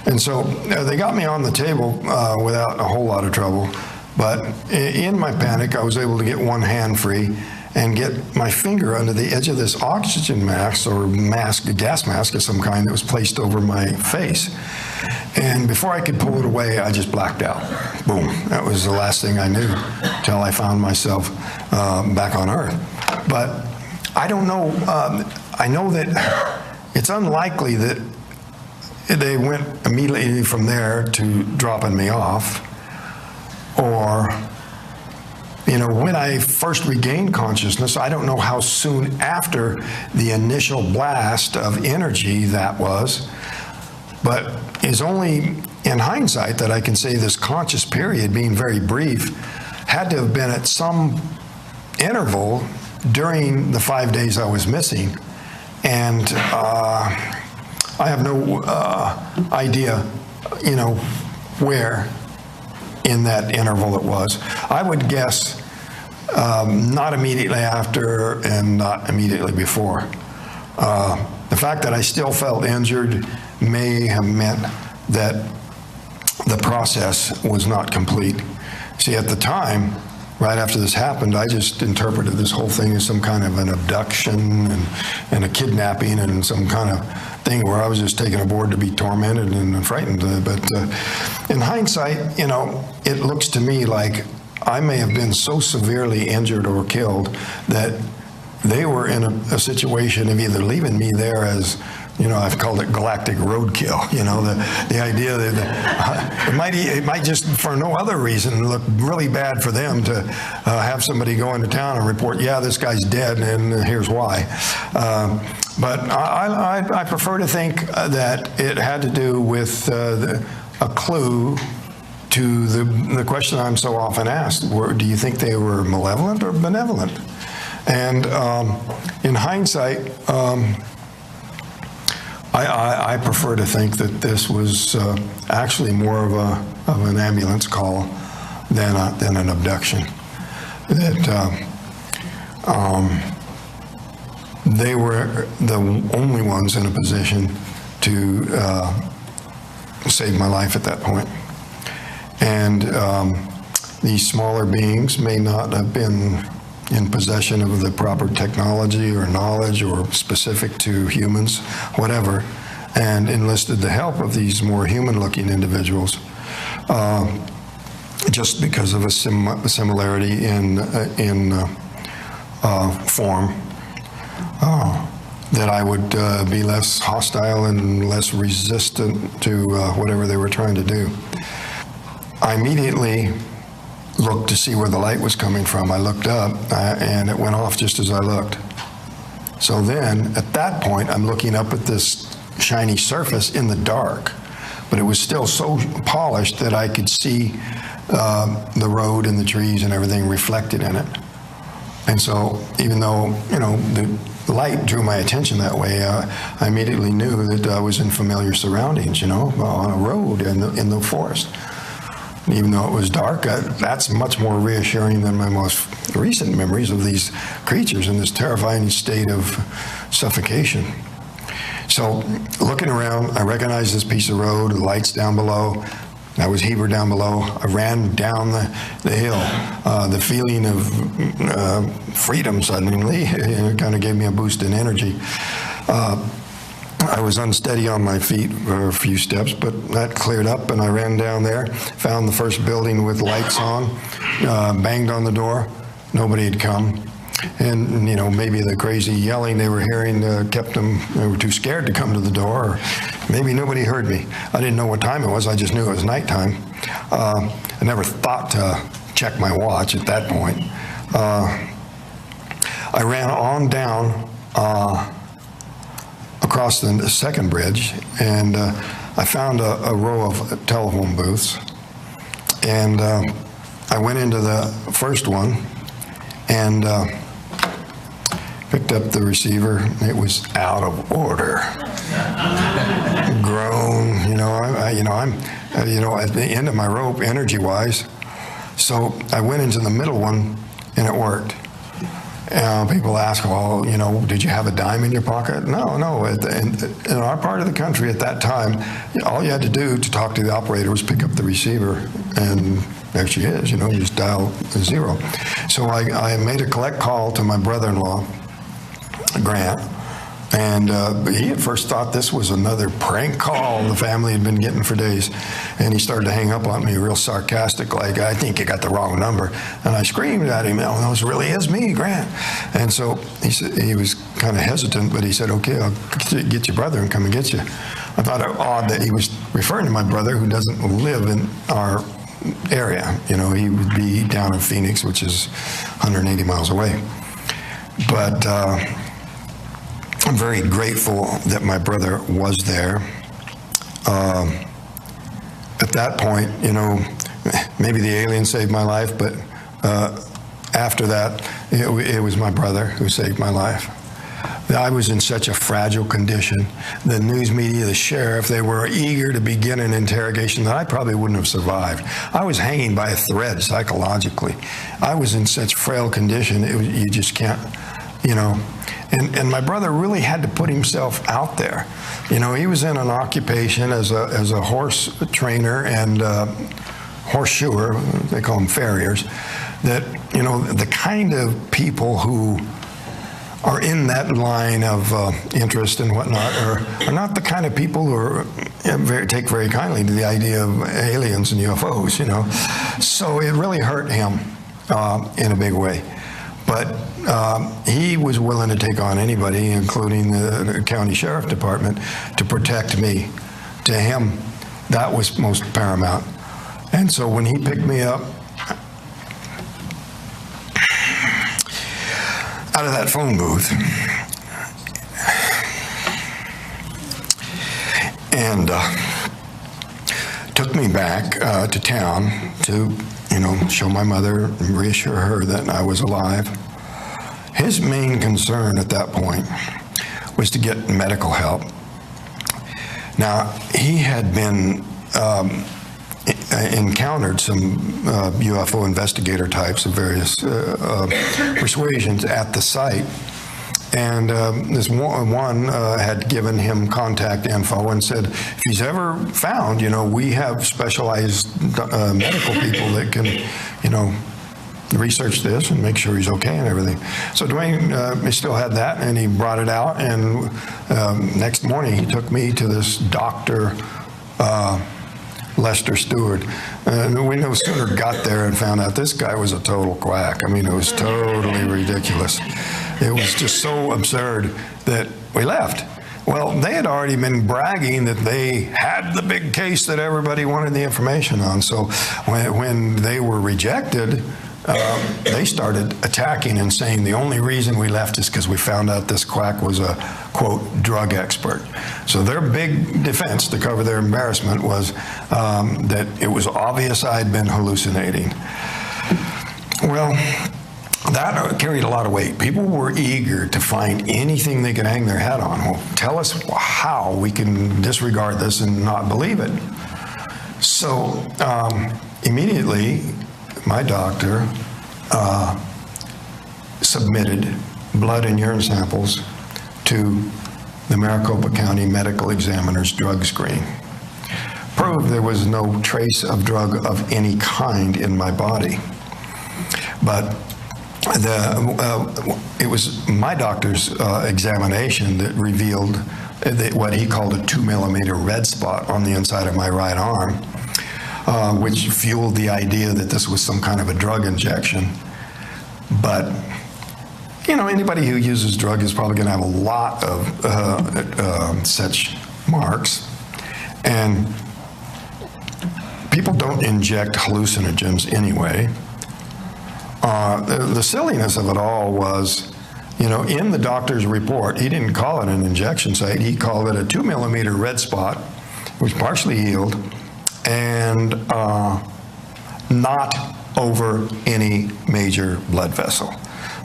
And so they got me on the table without a whole lot of trouble. But in my panic, I was able to get one hand free and get my finger under the edge of this oxygen mask, or mask, a gas mask of some kind that was placed over my face. And before I could pull it away, I just blacked out. Boom. That was the last thing I knew till I found myself back on Earth. But I don't know. I know that it's unlikely that they went immediately from there to dropping me off. Or, when I first regained consciousness, I don't know how soon after the initial blast of energy that was, but it's only in hindsight that I can say this conscious period, being very brief, had to have been at some interval during the 5 days I was missing. And I have no idea, where in that interval it was. I would guess not immediately after and not immediately before. The fact that I still felt injured may have meant that the process was not complete. See, at the time, right after this happened, I just interpreted this whole thing as some kind of an abduction and a kidnapping and some kind of thing where I was just taken aboard to be tormented and frightened. But in hindsight, it looks to me like I may have been so severely injured or killed that they were in a situation of either leaving me there as, I've called it galactic roadkill. The idea that it might just, for no other reason, look really bad for them to have somebody go into town and report, yeah, this guy's dead, and here's why. But I prefer to think that it had to do with a clue to the question I'm so often asked: do you think they were malevolent or benevolent? And in hindsight, I prefer to think that this was actually more of an ambulance call than an abduction. That they were the only ones in a position to save my life at that point. And these smaller beings may not have been in possession of the proper technology or knowledge or specific to humans, whatever, and enlisted the help of these more human-looking individuals just because of a similarity in form, that I would be less hostile and less resistant to whatever they were trying to do. I immediately looked to see where the light was coming from. I looked up, and it went off just as I looked. So then, at that point, I'm looking up at this shiny surface in the dark, but it was still so polished that I could see the road and the trees and everything reflected in it. And so, even though, the light drew my attention that way, I immediately knew that I was in familiar surroundings, on a road in the forest. Even though it was dark, that's much more reassuring than my most recent memories of these creatures in this terrifying state of suffocation. So, looking around, I recognized this piece of road, the lights down below. That was Heber down below. I ran down the hill. The feeling of freedom suddenly kind of gave me a boost in energy. I was unsteady on my feet for a few steps, but that cleared up, and I ran down there, found the first building with lights on, banged on the door. Nobody had come. And, maybe the crazy yelling they were hearing kept them, they were too scared to come to the door, or maybe nobody heard me. I didn't know what time it was, I just knew it was nighttime. I never thought to check my watch at that point. I ran on down across the second bridge, and I found a row of telephone booths, and I went into the first one and picked up the receiver. It was out of order. Grown, I'm at the end of my rope, energy-wise. So I went into the middle one, and it worked. People ask, well, did you have a dime in your pocket? No. In our part of the country at that time, all you had to do to talk to the operator was pick up the receiver, and there she is. You just dial 0. So I made a collect call to my brother-in-law, Grant, and he at first thought this was another prank call the family had been getting for days, and he started to hang up on me real sarcastic, like, I think you got the wrong number. And I screamed at him, no, it really is me, Grant. And so he said, he was kind of hesitant, but he said, okay, I'll get your brother and come and get you. I thought it odd that he was referring to my brother, who doesn't live in our area. He would be down in Phoenix, which is 180 miles away. But I'm very grateful that my brother was there. At that point, maybe the alien saved my life, but after that, it was my brother who saved my life. I was in such a fragile condition. The news media, the sheriff, they were eager to begin an interrogation that I probably wouldn't have survived. I was hanging by a thread psychologically. I was in such frail condition, you just can't, And my brother really had to put himself out there. He was in an occupation as a horse trainer and horseshoer, they call them farriers, that, the kind of people who are in that line of interest and whatnot are not the kind of people who take very kindly to the idea of aliens and UFOs, So it really hurt him in a big way. But he was willing to take on anybody, including the county sheriff department, to protect me. To him, that was most paramount. And so when he picked me up out of that phone booth and took me back to town to show my mother and reassure her that I was alive. His main concern at that point was to get medical help. Now, he had been encountered some UFO investigator types of various persuasions at the site. And this one had given him contact info and said, if he's ever found, we have specialized medical people that can, research this and make sure he's okay and everything. So Dwayne, he still had that, and he brought it out. And next morning, he took me to this doctor, Lester Stewart. And we no sooner got there and found out this guy was a total quack. I mean, it was totally ridiculous. It was just so absurd that we left. Well, they had already been bragging that they had the big case that everybody wanted the information on. So when they were rejected, they started attacking and saying the only reason we left is because we found out this quack was a, quote, drug expert. So their big defense to cover their embarrassment was that it was obvious I'd been hallucinating. Well, that carried a lot of weight. People were eager to find anything they could hang their hat on. Well, tell us how we can disregard this and not believe it. So immediately, my doctor submitted blood and urine samples to the Maricopa County Medical Examiner's drug screen. Proved there was no trace of drug of any kind in my body. But it was my doctor's examination that revealed what he called a 2-millimeter red spot on the inside of my right arm, which fueled the idea that this was some kind of a drug injection. But, anybody who uses drug is probably going to have a lot of such marks. And people don't inject hallucinogens anyway. The silliness of it all was, you know, in the doctor's report, he didn't call it an injection site. He called it a 2-millimeter red spot, which partially healed, and not over any major blood vessel.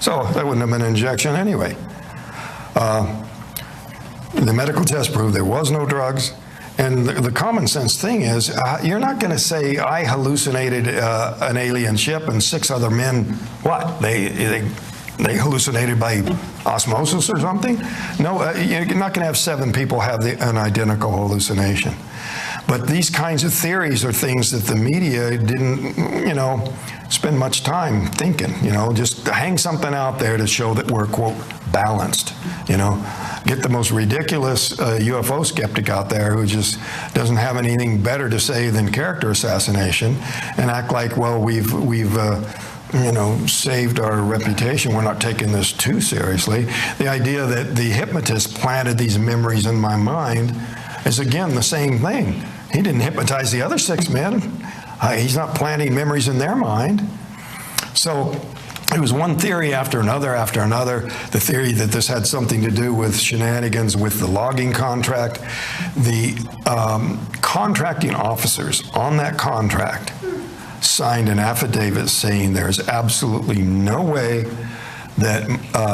So that wouldn't have been an injection anyway. The medical test proved there was no drugs. And the common sense thing is, you're not going to say, I hallucinated an alien ship and 6 other men, what? They hallucinated by osmosis or something? No, you're not going to have 7 people have an identical hallucination. But these kinds of theories are things that the media didn't, you know, spend much time thinking, you know, just hang something out there to show that we're, quote, balanced, you know. Get the most ridiculous UFO skeptic out there who just doesn't have anything better to say than character assassination and act like, well, we've you know, saved our reputation. We're not taking this too seriously. The idea that the hypnotist planted these memories in my mind is, again, the same thing. He didn't hypnotize the other 6 men. He's not planting memories in their mind. So it was one theory after another after another. The theory that this had something to do with shenanigans with the logging contract. The contracting officers on that contract signed an affidavit saying there is absolutely no way that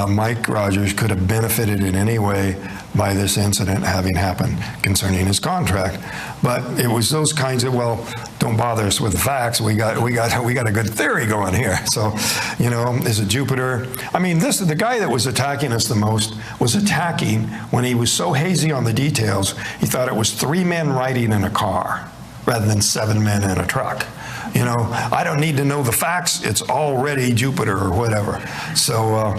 Mike Rogers could have benefited in any way by this incident having happened concerning his contract. But it was those kinds of, well, don't bother us with the facts. We got a good theory going here. So, you know, is it Jupiter? I mean, the guy that was attacking us the most was attacking when he was so hazy on the details. He thought it was 3 men riding in a car rather than 7 men in a truck. You know, I don't need to know the facts. It's already Jupiter or whatever. So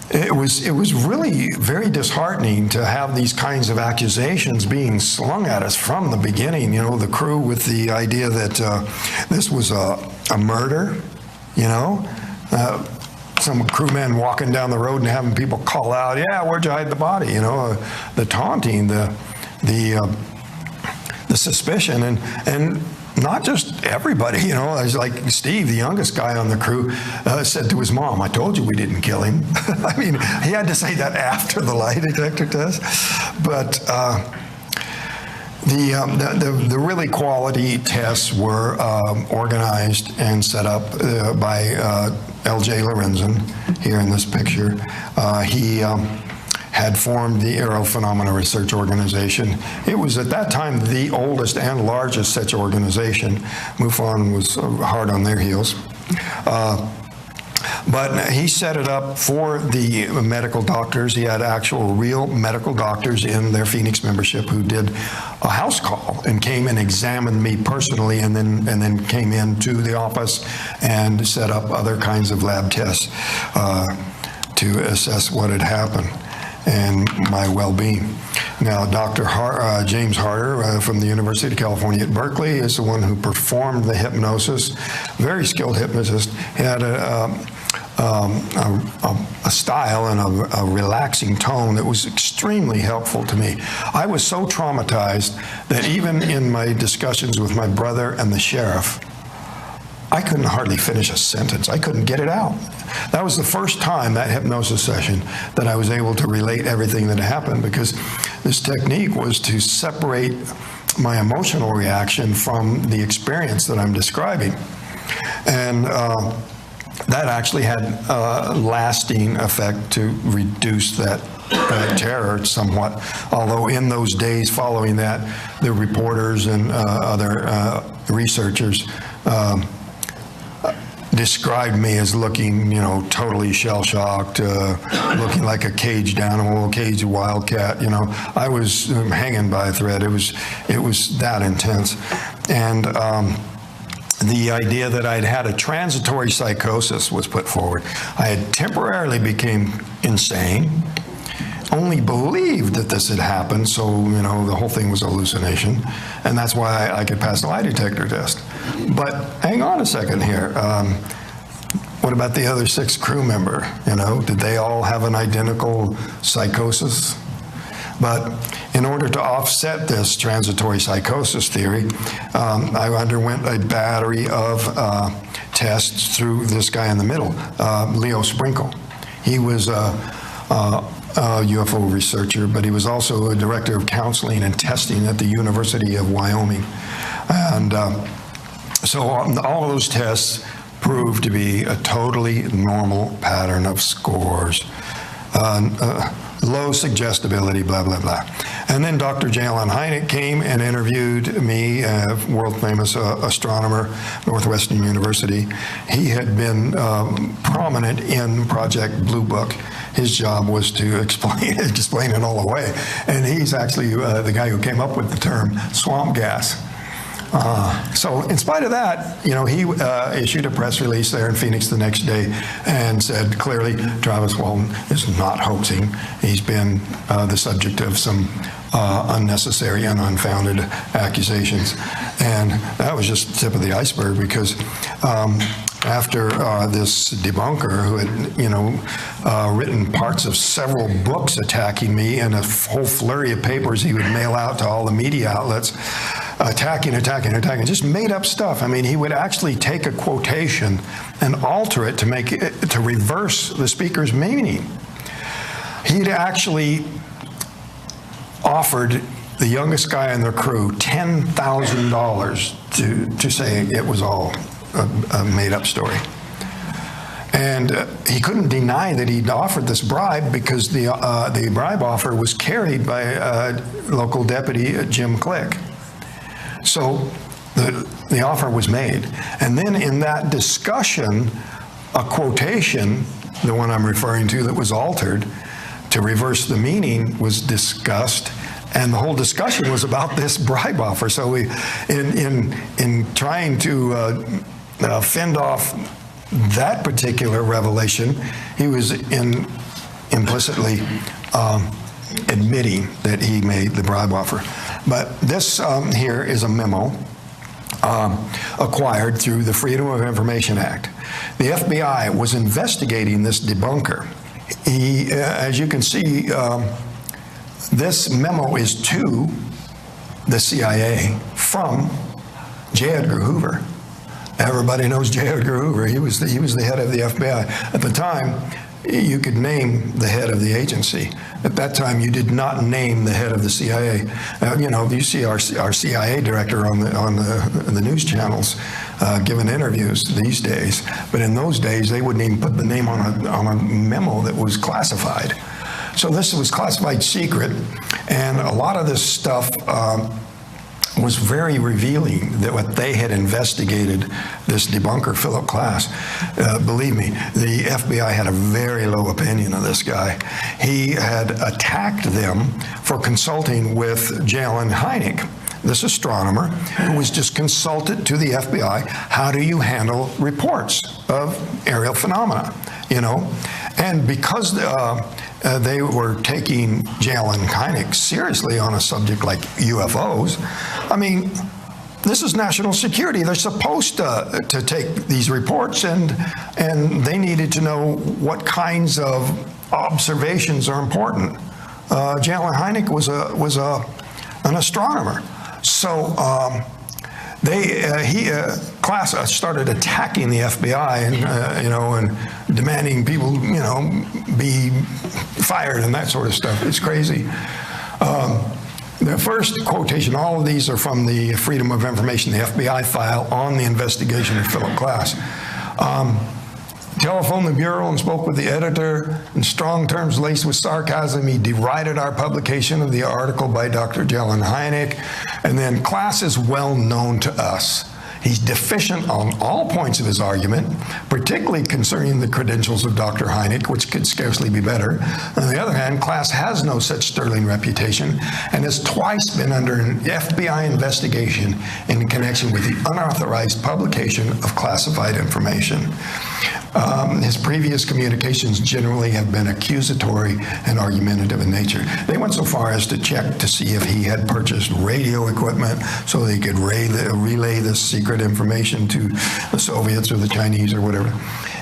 it was really very disheartening to have these kinds of accusations being slung at us from the beginning. You know, the crew with the idea that this was a murder, you know. Some crewmen walking down the road and having people call out, yeah, where'd you hide the body? You know, the taunting, the suspicion, and not just everybody, you know. It's like Steve, the youngest guy on the crew, said to his mom, I told you we didn't kill him. I mean, he had to say that after the lie detector test. But the really quality tests were organized and set up by L.J. Lorenzen here in this picture. He had formed the Aero Phenomena Research Organization. It was at that time the oldest and largest such organization. MUFON was hard on their heels. But he set it up for the medical doctors. He had actual real medical doctors in their Phoenix membership who did a house call and came and examined me personally, and then came into the office and set up other kinds of lab tests to assess what had happened and my well-being. Now, Dr. James Harder from the University of California at Berkeley is the one who performed the hypnosis. Very skilled hypnotist. He had a style and a relaxing tone that was extremely helpful to me. I was so traumatized that even in my discussions with my brother and the sheriff, I couldn't hardly finish a sentence. I couldn't get it out. That was the first time, that hypnosis session, that I was able to relate everything that happened, because this technique was to separate my emotional reaction from the experience that I'm describing. And that actually had a lasting effect to reduce that terror somewhat. Although in those days following that, the reporters and other researchers described me as looking, you know, totally shell-shocked, looking like a caged animal, a caged wildcat. You know, I was hanging by a thread. It was that intense. And the idea that I'd had a transitory psychosis was put forward. I had temporarily became insane, only believed that this had happened, so, you know, the whole thing was a hallucination, and that's why I could pass the lie detector test. But hang on a second here. What about the other 6 crew member? You know, did they all have an identical psychosis? But in order to offset this transitory psychosis theory, I underwent a battery of tests through this guy in the middle, Leo Sprinkle. He was a UFO researcher, but he was also a director of counseling and testing at the University of Wyoming. And so all of those tests proved to be a totally normal pattern of scores. Low suggestibility, blah, blah, blah. And then Dr. Jalon Hynek came and interviewed me, a world-famous astronomer, Northwestern University. He had been prominent in Project Blue Book. His job was to explain it all away. And he's actually the guy who came up with the term swamp gas. So in spite of that, he issued a press release there in Phoenix the next day and said clearly Travis Walton is not hoaxing. He's been the subject of some unnecessary and unfounded accusations. And that was just the tip of the iceberg, because after this debunker who had, written parts of several books attacking me and a whole flurry of papers he would mail out to all the media outlets, attacking, just made up stuff. I mean, he would actually take a quotation and alter it to reverse the speaker's meaning. He'd actually offered the youngest guy in their crew $10,000 to say it was all a made-up story. And he couldn't deny that he'd offered this bribe, because the bribe offer was carried by local deputy Jim Click. So the offer was made. And then in that discussion, a quotation, the one I'm referring to that was altered to reverse the meaning, was discussed. And the whole discussion was about this bribe offer. So we, in trying to fend off that particular revelation, he was implicitly admitting that he made the bribe offer. But this here is a memo acquired through the Freedom of Information Act. The FBI was investigating this debunker. He, as you can see, this memo is to the CIA from J. Edgar Hoover. Everybody knows J. Edgar Hoover. He was the head of the FBI. At the time, you could name the head of the agency. At that time, you did not name the head of the CIA. You see our CIA director on the news channels giving interviews these days. But in those days, they wouldn't even put the name on a memo that was classified. So this was classified secret, and a lot of this stuff was very revealing that what they had investigated, this debunker, Philip Klass. Believe me, the FBI had a very low opinion of this guy. He had attacked them for consulting with Jalon Hynek, this astronomer, who was just consulted to the FBI. How do you handle reports of aerial phenomena? And because they were taking Jalon Hynek seriously on a subject like UFOs, I mean, this is national security. They're supposed to take these reports, and they needed to know what kinds of observations are important. Jalon Hynek was an astronomer, so Klass started attacking the FBI and demanding people be fired and that sort of stuff. It's crazy. The first quotation, all of these are from the Freedom of Information, the FBI file on the investigation of Philip Klass. Telephoned the Bureau and spoke with the editor in strong terms laced with sarcasm. He derided our publication of the article by Dr. Jalon Hynek. And then Klass is well known to us. He's deficient on all points of his argument, particularly concerning the credentials of Dr. Hynek, which could scarcely be better. On the other hand, Klass has no such sterling reputation and has twice been under an FBI investigation in connection with the unauthorized publication of classified information. His previous communications generally have been accusatory and argumentative in nature. They went so far as to check to see if he had purchased radio equipment so they could relay this secret information to the Soviets or the Chinese or whatever.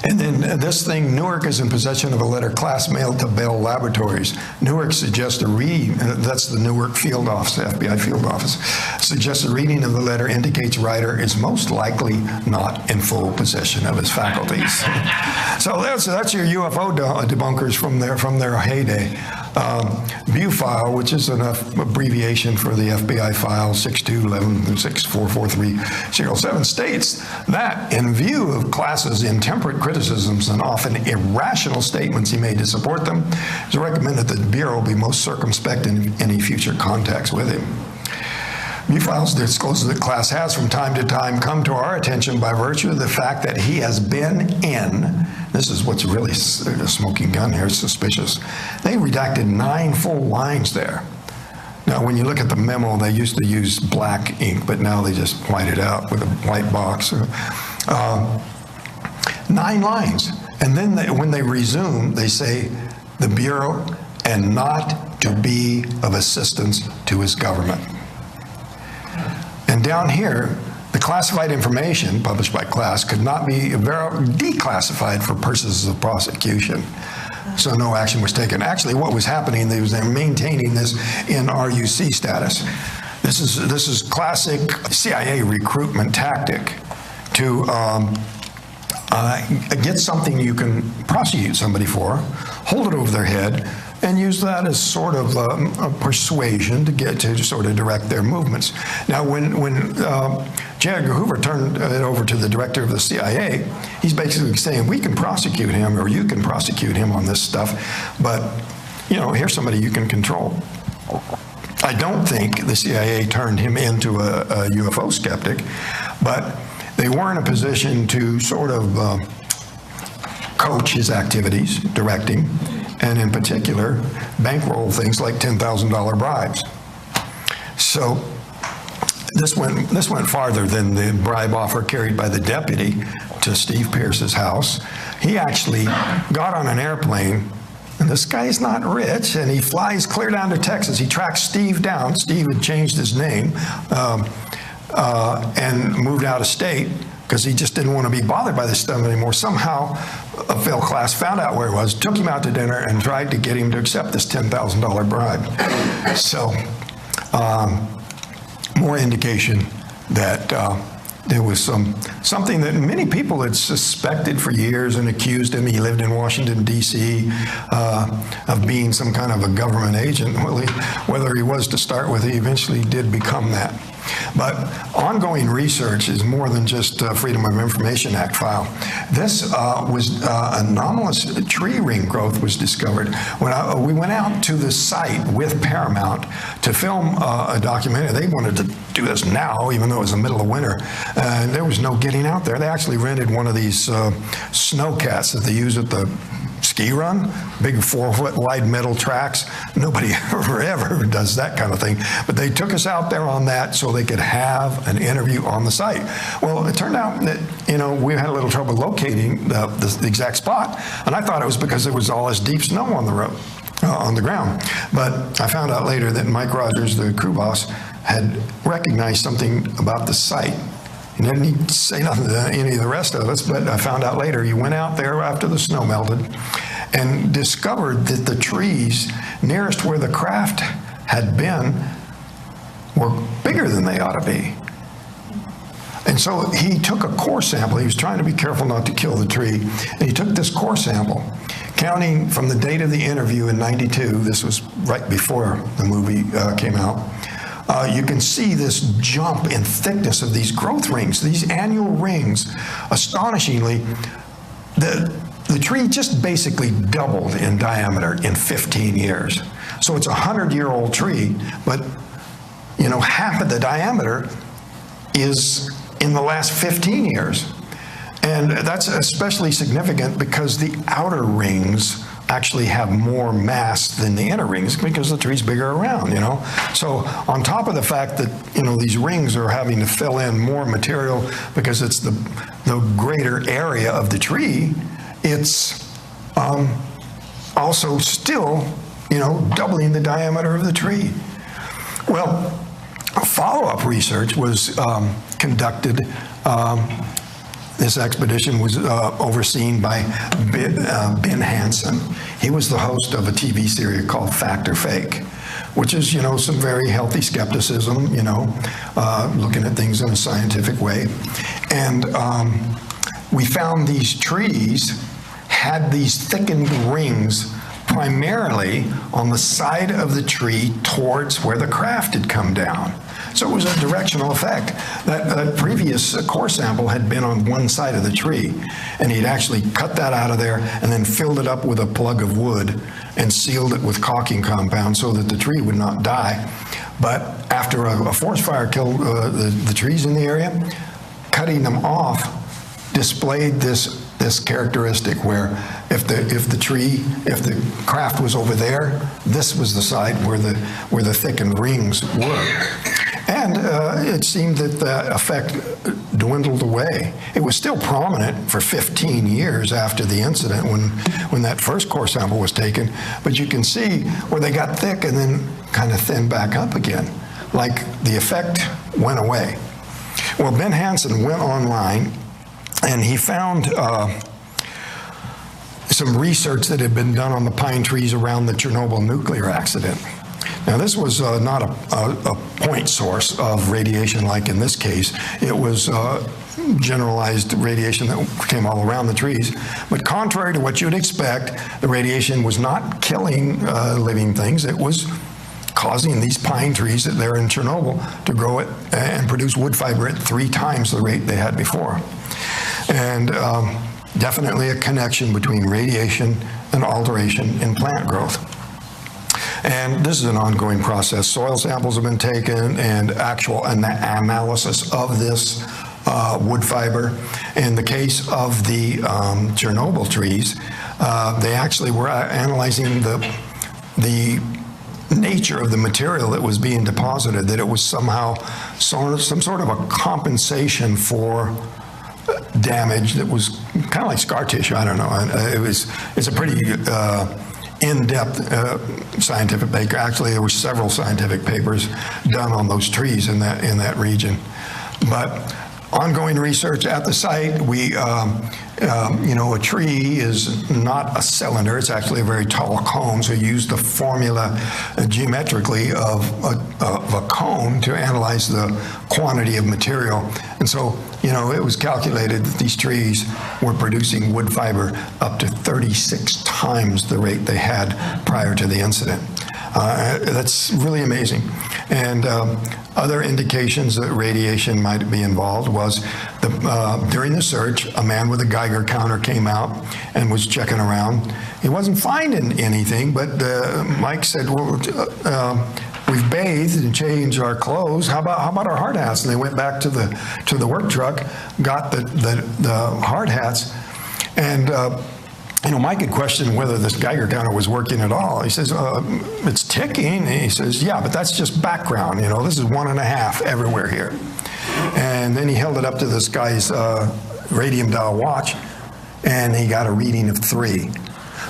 And then this thing, Newark is in possession of a letter class mailed to Bell Laboratories. Newark suggests a reading, that's the Newark field office, the FBI field office, suggests a reading of the letter indicates writer is most likely not in full possession of his faculties. So that's your UFO debunkers from their heyday. BuFile, which is an abbreviation for the FBI file 6211644307, states that in view of Class's intemperate criticisms and often irrational statements he made to support them, it's recommended that the Bureau be most circumspect in any future contacts with him. BuFile's discloses that Class has from time to time come to our attention by virtue of the fact that he has been in, this is what's really a smoking gun here, it's suspicious. They redacted 9 full lines there. Now, when you look at the memo, they used to use black ink, but now they just white it out with a white box. 9 lines. And then when they resume, they say, the Bureau, and not to be of assistance to his government. And down here, the classified information published by Class could not be declassified for purposes of prosecution. So no action was taken. Actually, what was happening, they were maintaining this in RUC status. This is classic CIA recruitment tactic to get something you can prosecute somebody for, hold it over their head, and use that as sort of a persuasion to sort of direct their movements. Now, when J. Edgar Hoover turned it over to the director of the CIA, he's basically saying, we can prosecute him, or you can prosecute him on this stuff, but, here's somebody you can control. I don't think the CIA turned him into a UFO skeptic, but they were in a position to sort of coach his activities, direct him, and in particular, bankroll things like $10,000 bribes. So this went farther than the bribe offer carried by the deputy to Steve Pierce's house. He actually got on an airplane, and this guy's not rich, and he flies clear down to Texas. He tracks Steve down. Steve had changed his name and moved out of state because he just didn't want to be bothered by this stuff anymore. Somehow, Phil Class found out where he was, took him out to dinner, and tried to get him to accept this $10,000 bribe. So, more indication that there was something that many people had suspected for years and accused him. He lived in Washington, D.C., of being some kind of a government agent. Well, whether he was to start with, he eventually did become that. But ongoing research is more than just Freedom of Information Act file. This was anomalous tree ring growth was discovered. When we went out to the site with Paramount to film a documentary, they wanted to do this now, even though it was the middle of winter, and there was no getting out there. They actually rented one of these snowcats that they use at the ski run, big 4-foot wide metal tracks. Nobody ever does that kind of thing. But they took us out there on that so they could have an interview on the site. Well, it turned out that, we had a little trouble locating the exact spot. And I thought it was because there was all this deep snow on the road, on the ground. But I found out later that Mike Rogers, the crew boss, had recognized something about the site. He didn't need to say nothing to any of the rest of us, but I found out later he went out there after the snow melted and discovered that the trees nearest where the craft had been were bigger than they ought to be. And so he took a core sample. He was trying to be careful not to kill the tree. And he took this core sample, counting from the date of the interview in '92. This was right before the movie came out. You can see this jump in thickness of these growth rings, these annual rings. Astonishingly, the tree just basically doubled in diameter in 15 years. So it's a 100-year-old tree, but half of the diameter is in the last 15 years. And that's especially significant because the outer rings actually have more mass than the inner rings because the tree's bigger around, So on top of the fact that, these rings are having to fill in more material because it's the greater area of the tree, it's also still, doubling the diameter of the tree. Well, follow-up research was conducted. This expedition was overseen by Ben Hansen. He was the host of a TV series called Fact or Fake, which is, some very healthy skepticism, looking at things in a scientific way. And we found these trees had these thickened rings primarily on the side of the tree towards where the craft had come down. So it was a directional effect. That previous core sample had been on one side of the tree, and he'd actually cut that out of there and then filled it up with a plug of wood and sealed it with caulking compound so that the tree would not die. But after a forest fire killed the trees in the area, cutting them off displayed this characteristic where if the craft was over there, this was the side where the thickened rings were. And it seemed that the effect dwindled away. It was still prominent for 15 years after the incident when that first core sample was taken, but you can see where they got thick and then kind of thinned back up again, like the effect went away. Well, Ben Hansen went online and he found some research that had been done on the pine trees around the Chernobyl nuclear accident. Now, this was not a point source of radiation like in this case. It was generalized radiation that came all around the trees. But contrary to what you'd expect, the radiation was not killing living things. It was causing these pine trees that there in Chernobyl to grow it and produce wood fiber at 3 times the rate they had before. And definitely a connection between radiation and alteration in plant growth. And this is an ongoing process. Soil samples have been taken and actual analysis of this wood fiber. In the case of the Chernobyl trees, they actually were analyzing the nature of the material that was being deposited, that it was somehow some sort of a compensation for damage that was kind of like scar tissue. I don't know. It's a pretty in-depth scientific paper. Actually, there were several scientific papers done on those trees in that region. But ongoing research at the site, a tree is not a cylinder. It's actually a very tall cone. So you use the formula geometrically of a cone to analyze the quantity of material. And so, it was calculated that these trees were producing wood fiber up to 36 times the rate they had prior to the incident. That's really amazing. And other indications that radiation might be involved was during the search, a man with a Geiger counter came out and was checking around. He wasn't finding anything, but Mike said, well, we've bathed and changed our clothes. How about our hard hats? And they went back to the work truck, got the hard hats, and Mike had questioned whether this Geiger counter was working at all. He says, it's ticking. And he says, yeah, but that's just background. This is 1.5 everywhere here. And then he held it up to this guy's radium dial watch, and he got a reading of 3.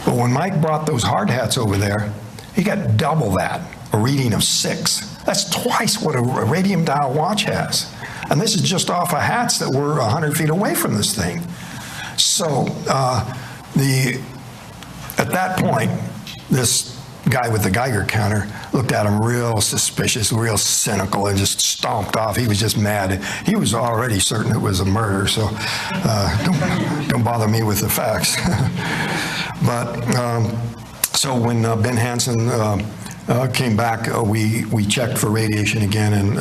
But when Mike brought those hard hats over there, he got double that, a reading of 6. That's twice what a radium dial watch has. And this is just off of hats that were 100 feet away from this thing. So, at that point, this guy with the Geiger counter looked at him real suspicious, real cynical, and just stomped off. He was just mad. He was already certain it was a murder, so don't bother me with the facts. But so when Ben Hansen came back, we checked for radiation again, and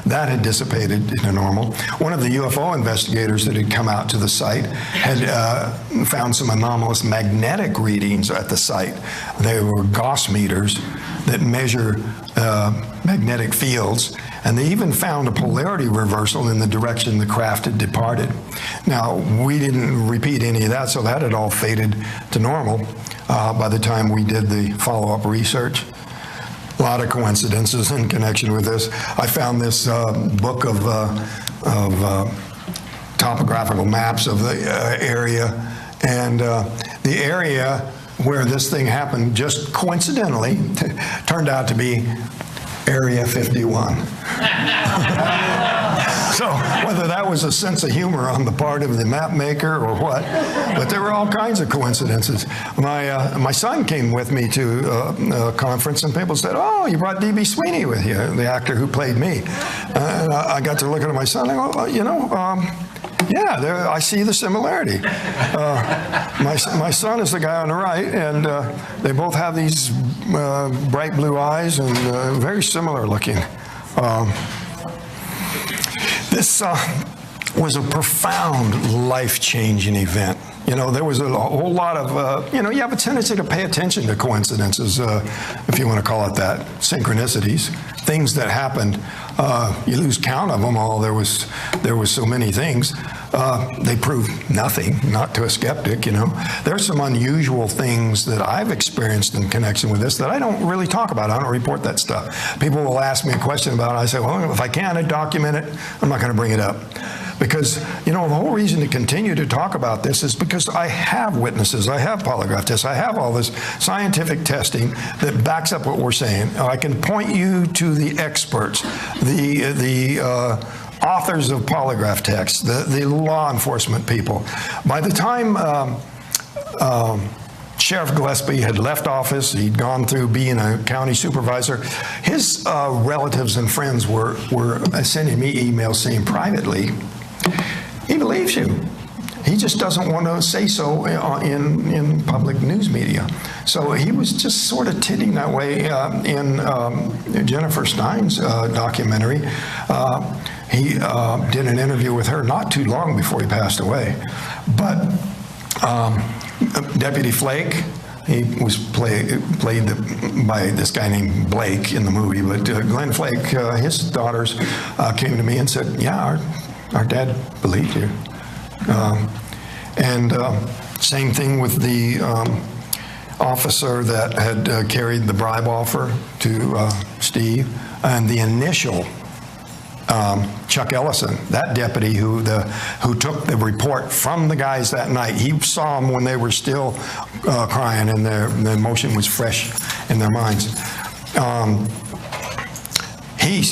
that had dissipated to normal. One of the UFO investigators that had come out to the site had found some anomalous magnetic readings at the site. They were Gauss meters that measure magnetic fields, and they even found a polarity reversal in the direction the craft had departed. Now, we didn't repeat any of that, so that had all faded to normal by the time we did the follow-up research. A lot of coincidences in connection with this. I found this book of topographical maps of the area, And the area where this thing happened just coincidentally turned out to be Area 51. So whether that was a sense of humor on the part of the map maker or what, but there were all kinds of coincidences. My son came with me to a conference, and people said, "Oh, you brought D.B. Sweeney with you," the actor who played me. And I got to looking at my son and go, yeah, I see the similarity. My son is the guy on the right, and they both have these bright blue eyes and very similar looking. This was a profound, life-changing event. You know, there was a whole lot of, you have a tendency to pay attention to coincidences, if you want to call it that, synchronicities, things that happened. You lose count of them all. There was so many things. They proved nothing, not to a skeptic, There's some unusual things that I've experienced in connection with this that I don't really talk about. I don't report that stuff. People will ask me a question about it. I say, well, if I can't document it, I'm not going to bring it up. Because, the whole reason to continue to talk about this is because I have witnesses, I have polygraph tests, I have all this scientific testing that backs up what we're saying. I can point you to the experts, the authors of polygraph texts, the law enforcement people. By the time Sheriff Gillespie had left office, he'd gone through being a county supervisor, his relatives and friends were sending me emails saying privately, he believes you. He just doesn't want to say so in public news media. So he was just sort of titting that way in Jennifer Stein's documentary. He did an interview with her not too long before he passed away. But Deputy Flake, he was played by this guy named Blake in the movie, but Glenn Flake, his daughters came to me and said, yeah, our dad believed you. Same thing with the officer that had carried the bribe offer to Steve, and the initial Chuck Ellison, that deputy who took the report from the guys that night. He saw them when they were still crying, and the emotion was fresh in their minds. He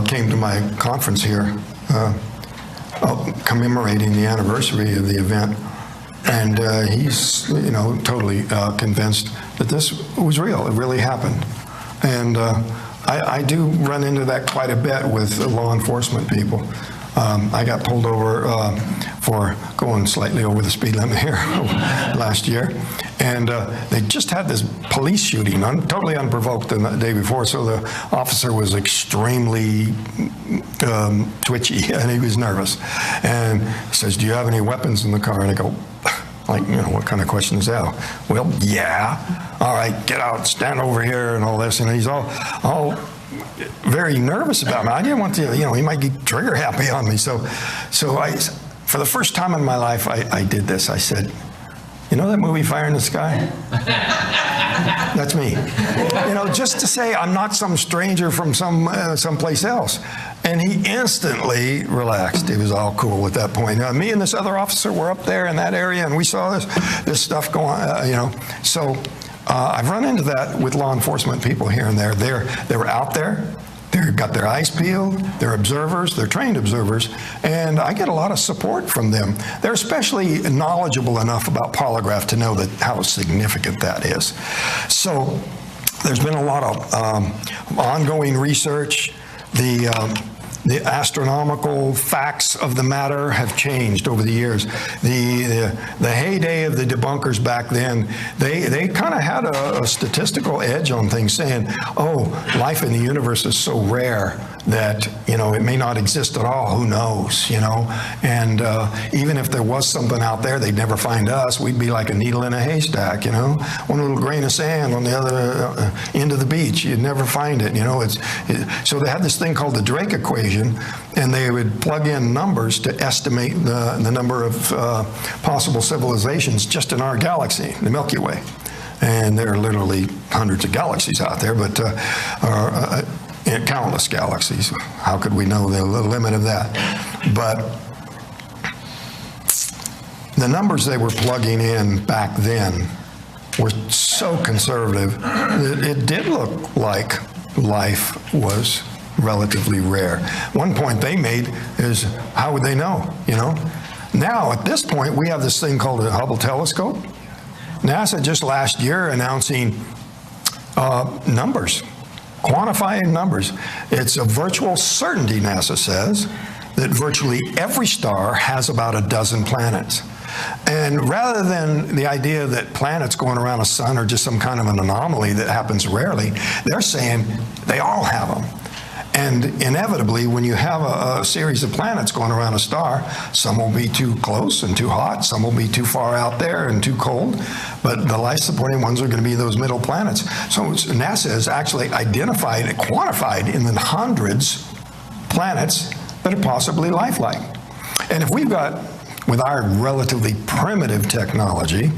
came to my conference here, commemorating the anniversary of the event, and he's totally convinced that this was real. It really happened, and I do run into that quite a bit with law enforcement people. I got pulled over for going slightly over the speed limit here last year. And they just had this police shooting, totally unprovoked, the day before. So the officer was extremely twitchy, and he was nervous. And he says, "Do you have any weapons in the car?" And I go, what kind of question is that? Well, yeah. All right, get out, stand over here, and all this. And he's all very nervous about me. I didn't want to, he might get trigger happy on me. So I, for the first time in my life, I did this. I said, "You know that movie Fire in the Sky?" That's me. Just to say I'm not some stranger from someplace else. And he instantly relaxed. He was all cool at that point. Me and this other officer were up there in that area, and we saw this stuff go on. So I've run into that with law enforcement people here and there. They were out there. They've got their eyes peeled. They're observers. They're trained observers. And I get a lot of support from them. They're especially knowledgeable enough about polygraph to know how significant that is. So there's been a lot of ongoing research. The astronomical facts of the matter have changed over the years. The heyday of the debunkers back then, they kind of had a statistical edge on things, saying, "Oh, life in the universe is so rare that it may not exist at all. Who knows?" And even if there was something out there, they'd never find us. We'd be like a needle in a haystack. One little grain of sand on the other end of the beach. You'd never find it. So they had this thing called the Drake equation. And they would plug in numbers to estimate the number of possible civilizations just in our galaxy, the Milky Way. And there are literally hundreds of galaxies out there, but countless galaxies. How could we know the limit of that? But the numbers they were plugging in back then were so conservative that it did look like life was relatively rare. One point they made is, how would they know, you know? Now, at this point, we have this thing called the Hubble telescope. NASA just last year announcing numbers, quantifying numbers. It's a virtual certainty, NASA says, that virtually every star has about a dozen planets. And rather than the idea that planets going around a sun are just some kind of an anomaly that happens rarely, they're saying they all have them. And inevitably, when you have a series of planets going around a star, some will be too close and too hot, some will be too far out there and too cold, but the life-supporting ones are going to be those middle planets. So NASA has actually identified and quantified in the hundreds planets that are possibly lifelike. And if we've got, with our relatively primitive technology,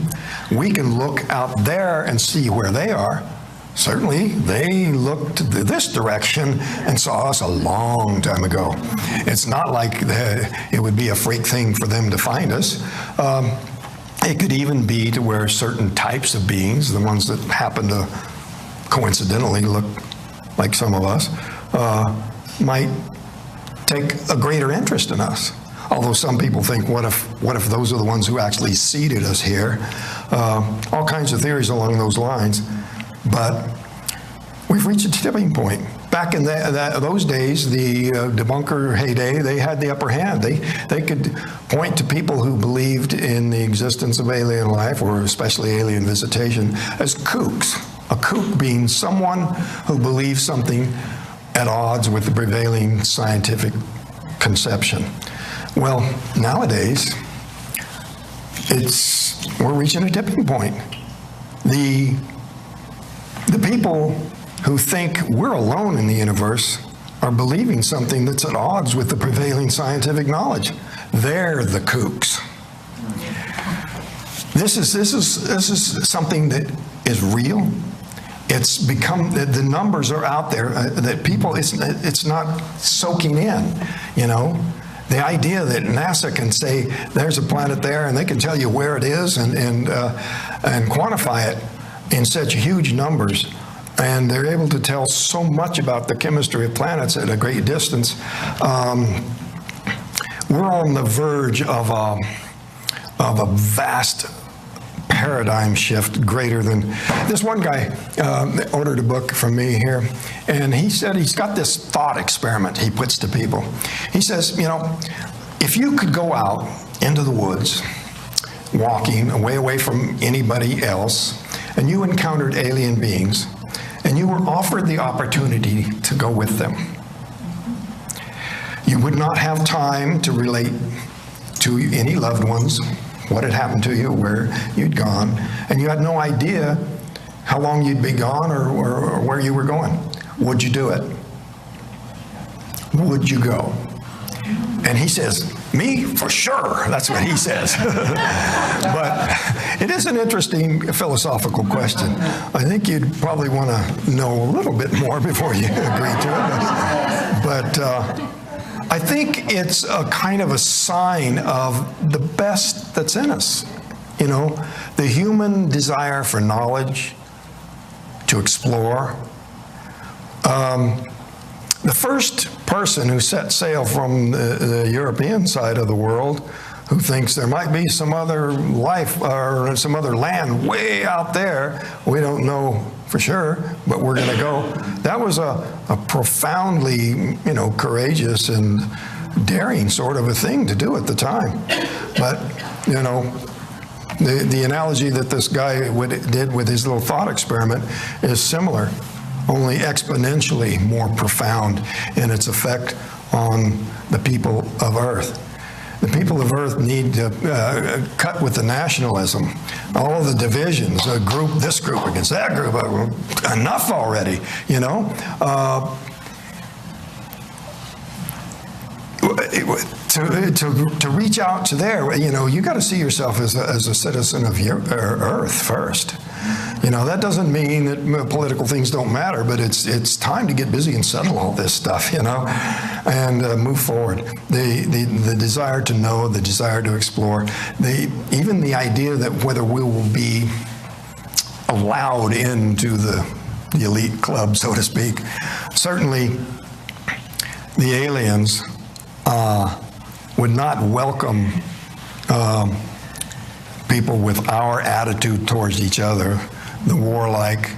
we can look out there and see where they are. Certainly, they looked this direction and saw us a long time ago. It's not like it would be a freak thing for them to find us. It could even be to where certain types of beings, the ones that happen to coincidentally look like some of us, might take a greater interest in us. Although some people think, what if those are the ones who actually seeded us here? All kinds of theories along those lines. But we've reached a tipping point. Back in those days, the debunker heyday, they had the upper hand. They could point to people who believed in the existence of alien life, or especially alien visitation, as kooks. A kook being someone who believes something at odds with the prevailing scientific conception. Well, nowadays, we're reaching a tipping point. The people who think we're alone in the universe are believing something that's at odds with the prevailing scientific knowledge. They're the kooks. This is something that is real. It's become, the numbers are out there that people, it's not soaking in, you know. The idea that NASA can say there's a planet there and they can tell you where it is and quantify it in such huge numbers, and they're able to tell so much about the chemistry of planets at a great distance. We're on the verge of a vast paradigm shift greater than... This one guy ordered a book from me here, and he said he's got this thought experiment he puts to people. He says, you know, if you could go out into the woods, walking way away from anybody else, and you encountered alien beings, and you were offered the opportunity to go with them, you would not have time to relate to any loved ones, what had happened to you, where you'd gone, and you had no idea how long you'd be gone or where you were going. Would you do it? Would you go? And he says, me, for sure. That's what he says. But it is an interesting philosophical question. I think you'd probably want to know a little bit more before you agree to it. But I think it's a kind of a sign of the best that's in us. You know, the human desire for knowledge, to explore. The first person who set sail from the European side of the world, who thinks there might be some other life or some other land way out there, we don't know for sure, but we're going to go. That was a profoundly, you know, courageous and daring sort of a thing to do at the time. But, you know, the analogy that this guy did with his little thought experiment is similar, only exponentially more profound in its effect on the people of Earth. The people of Earth need to cut with the nationalism, all the divisions, this group against that group, enough already, you know? To reach out to there, you know, you got to see yourself as a citizen of Earth first. You know, that doesn't mean that political things don't matter, but it's time to get busy and settle all this stuff, you know. and move forward. The desire to know, the desire to explore, even the idea that whether we will be allowed into the elite club, so to speak. Certainly, the aliens would not welcome people with our attitude towards each other, the warlike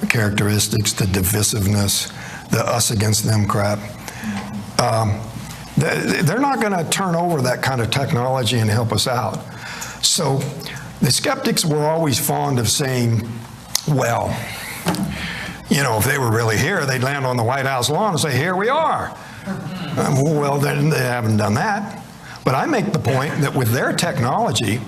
characteristics, the divisiveness, the us against them crap. They're not going to turn over that kind of technology and help us out. So the skeptics were always fond of saying, well, if they were really here, they'd land on the White House lawn and say, here we are. Well, then they haven't done that. But I make the point that with their technology,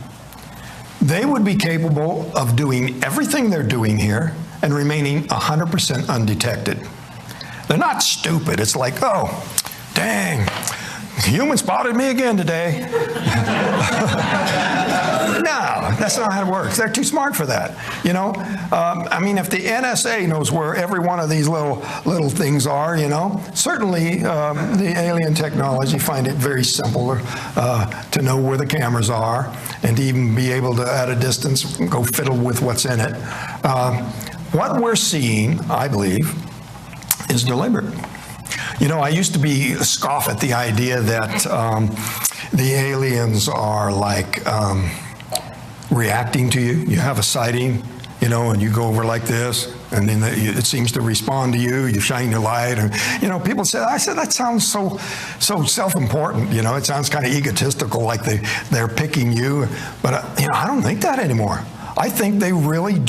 they would be capable of doing everything they're doing here and remaining 100% undetected. They're not stupid. It's like, oh, dang, human spotted me again today. No, that's not how it works. They're too smart for that. If the NSA knows where every one of these little things are, certainly the alien technology find it very simple to know where the cameras are and to even be able to, at a distance, go fiddle with what's in it. What we're seeing, I believe, is deliberate. I used to scoff at the idea that the aliens are like reacting to you. You have a sighting, and you go over like this, and then it seems to respond to you. You shine your light, and people say, I said that sounds so self-important. It sounds kind of egotistical, like they're picking you. But I don't think that anymore. I think they really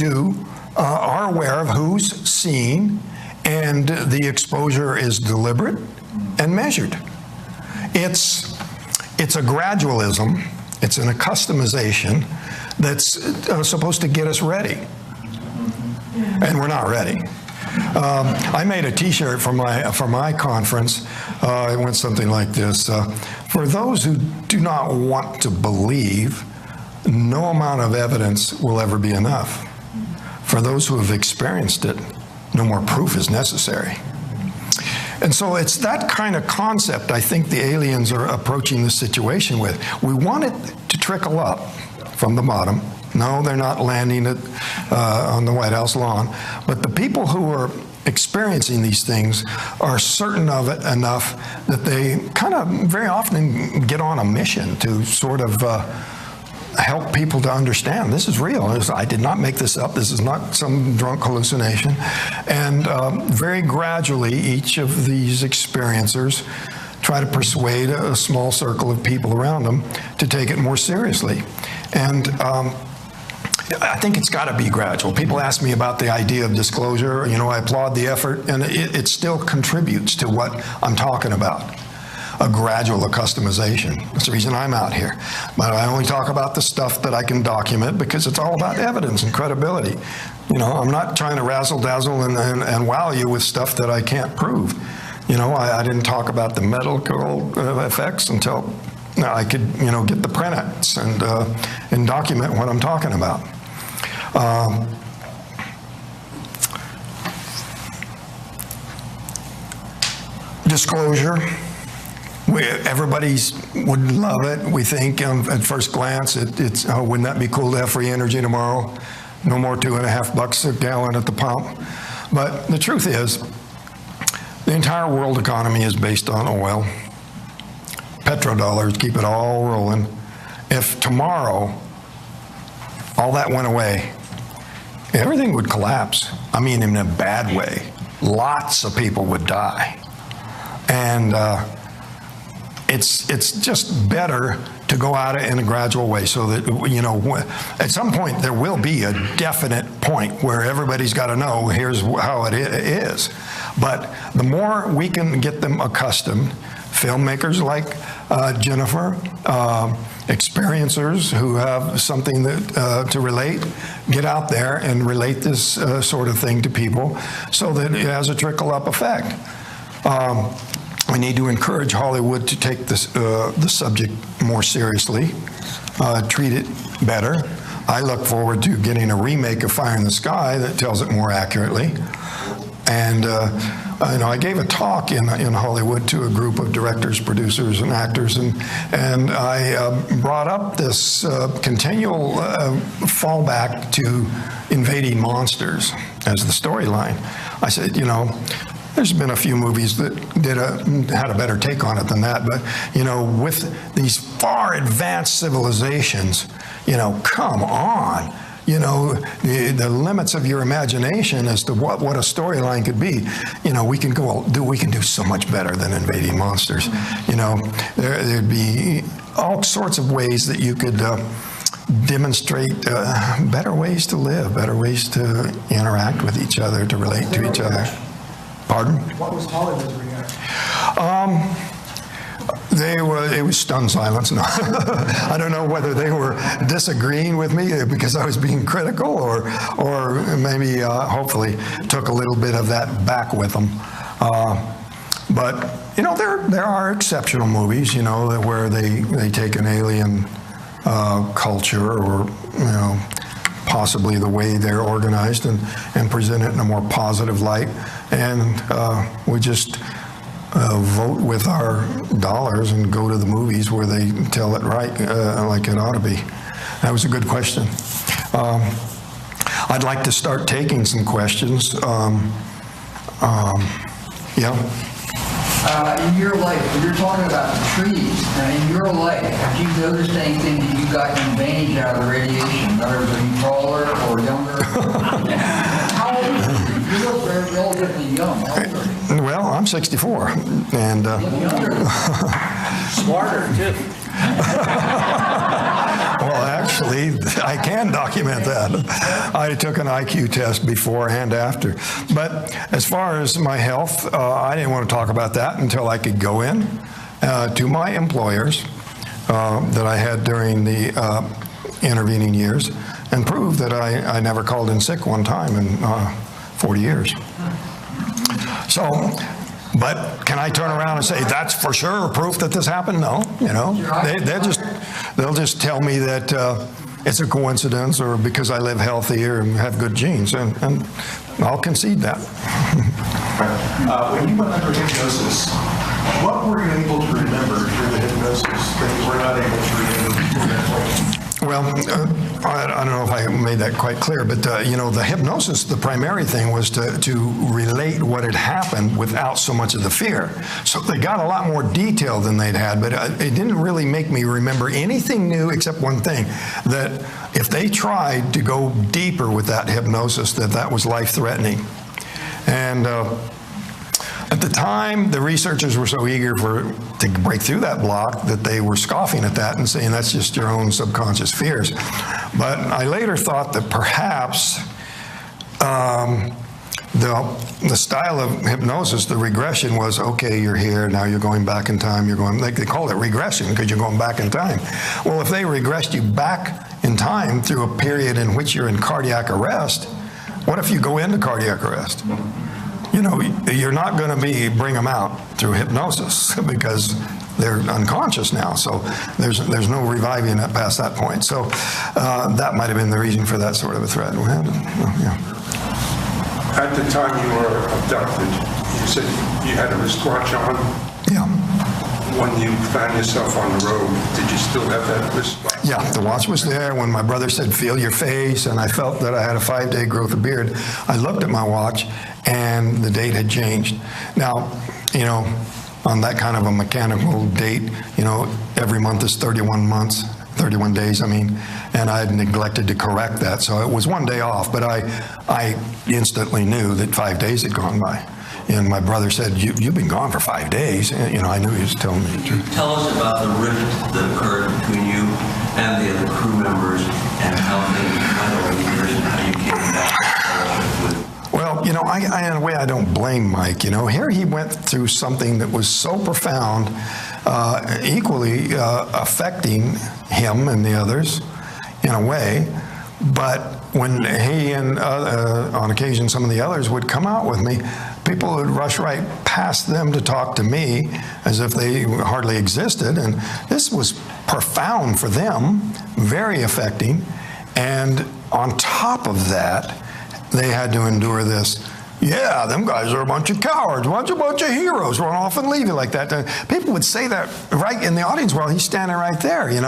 are aware of who's seeing, and the exposure is deliberate and measured. It's a gradualism. It's an accustomization that's supposed to get us ready. And we're not ready. I made a T-shirt for my conference. It went something like this. For those who do not want to believe, no amount of evidence will ever be enough. For those who have experienced it, no more proof is necessary. And so it's that kind of concept I think the aliens are approaching the situation with. We want it to trickle up from the bottom. No, they're not landing it on the White House lawn. But the people who are experiencing these things are certain of it enough that they kind of very often get on a mission to sort of help people to understand this is real. I did not make this up. This is not some drunk hallucination. And very gradually, each of these experiencers try to persuade a small circle of people around them to take it more seriously. And I think it's got to be gradual. People ask me about the idea of disclosure. I applaud the effort, and it still contributes to what I'm talking about. A gradual customization. That's the reason I'm out here. But I only talk about the stuff that I can document because it's all about evidence and credibility. I'm not trying to razzle-dazzle and wow you with stuff that I can't prove. I didn't talk about the medical effects until I could, get the printouts and document what I'm talking about. Disclosure. Everybody would love it. We think at first glance, wouldn't that be cool to have free energy tomorrow? No more $2.50 a gallon at the pump. But the truth is, the entire world economy is based on oil. Petrodollars keep it all rolling. If tomorrow all that went away, everything would collapse. I mean, in a bad way. Lots of people would die. And it's just better to go at it in a gradual way so that, at some point there will be a definite point where everybody's got to know here's how it is. But the more we can get them accustomed, filmmakers like Jennifer, experiencers who have something to relate, get out there and relate this sort of thing to people so that it has a trickle-up effect. We need to encourage Hollywood to take this, the subject more seriously, treat it better. I look forward to getting a remake of Fire in the Sky that tells it more accurately. And I gave a talk in Hollywood to a group of directors, producers, and actors, and I brought up this continual fallback to invading monsters as the storyline. I said, there's been a few movies that had a better take on it than that, but with these far advanced civilizations, come on. The limits of your imagination as to what a storyline could be. We can do so much better than invading monsters. There'd be all sorts of ways that you could demonstrate better ways to live, better ways to interact with each other, to relate to each other. Pardon? What was Hollywood's reaction? It was stunned silence. No. I don't know whether they were disagreeing with me because I was being critical, or maybe, hopefully, took a little bit of that back with them. But there are exceptional movies, where they take an alien culture, or possibly the way they're organized, and present it in a more positive light, and we just vote with our dollars and go to the movies where they tell it right, like it ought to be. That was a good question. I'd like to start taking some questions. Yeah. In your life, when you're talking about the trees, in your life, have you noticed anything that you got an advantage out of the radiation? Whether it was taller or younger? How old are you? You look very relatively young. How old are you? Well, I'm 64, and Smarter, too. well, actually, I can document that. I took an IQ test before and after. But as far as my health, I didn't want to talk about that until I could go in to my employers that I had during the intervening years and prove that I never called in sick one time in 40 years. So, but can I turn around and say that's for sure proof that this happened? No, they'll just tell me that it's a coincidence, or because I live healthier and have good genes, and I'll concede that. When you went under hypnosis, what were you able to remember through the hypnosis that you were not able to remember before that point? Well, I don't know if I made that quite clear, but the hypnosis, the primary thing was to relate what had happened without so much of the fear. So they got a lot more detail than they'd had, but it didn't really make me remember anything new except one thing, that if they tried to go deeper with that hypnosis, that was life-threatening. And at the time, the researchers were so eager to break through that block that they were scoffing at that and saying that's just your own subconscious fears. But I later thought that perhaps the style of hypnosis, the regression was, okay, you're here, now you're going back in time, they call it regression because you're going back in time. Well, if they regressed you back in time through a period in which you're in cardiac arrest, what if you go into cardiac arrest? You're not going to bring them out through hypnosis because they're unconscious now. So there's no reviving it past that point. So that might have been the reason for that sort of a threat. Yeah. At the time you were abducted, you said you had a wristwatch on. Yeah. When you found yourself on the road, did you still have that wristwatch? Yeah, the watch was there. When my brother said, feel your face, and I felt that I had a 5-day growth of beard, I looked at my watch, and the date had changed. Now, on that kind of a mechanical date, every month is 31 days, and I had neglected to correct that. So it was one day off, but I instantly knew that 5 days had gone by. And my brother said, you've been gone for 5 days. And, I knew he was telling me the truth. Tell us about the rift that occurred between you and the other crew members and how things went over the years and how you came back with. Well, in a way, I don't blame Mike. Here he went through something that was so profound, equally affecting him and the others in a way. But when he and on occasion some of the others would come out with me, people would rush right past them to talk to me as if they hardly existed. And this was profound for them, very affecting. And on top of that, they had to endure this Yeah, them guys are a bunch of cowards, a bunch of heroes, run off and leave you like that. People would say that right in the audience while he's standing right there, and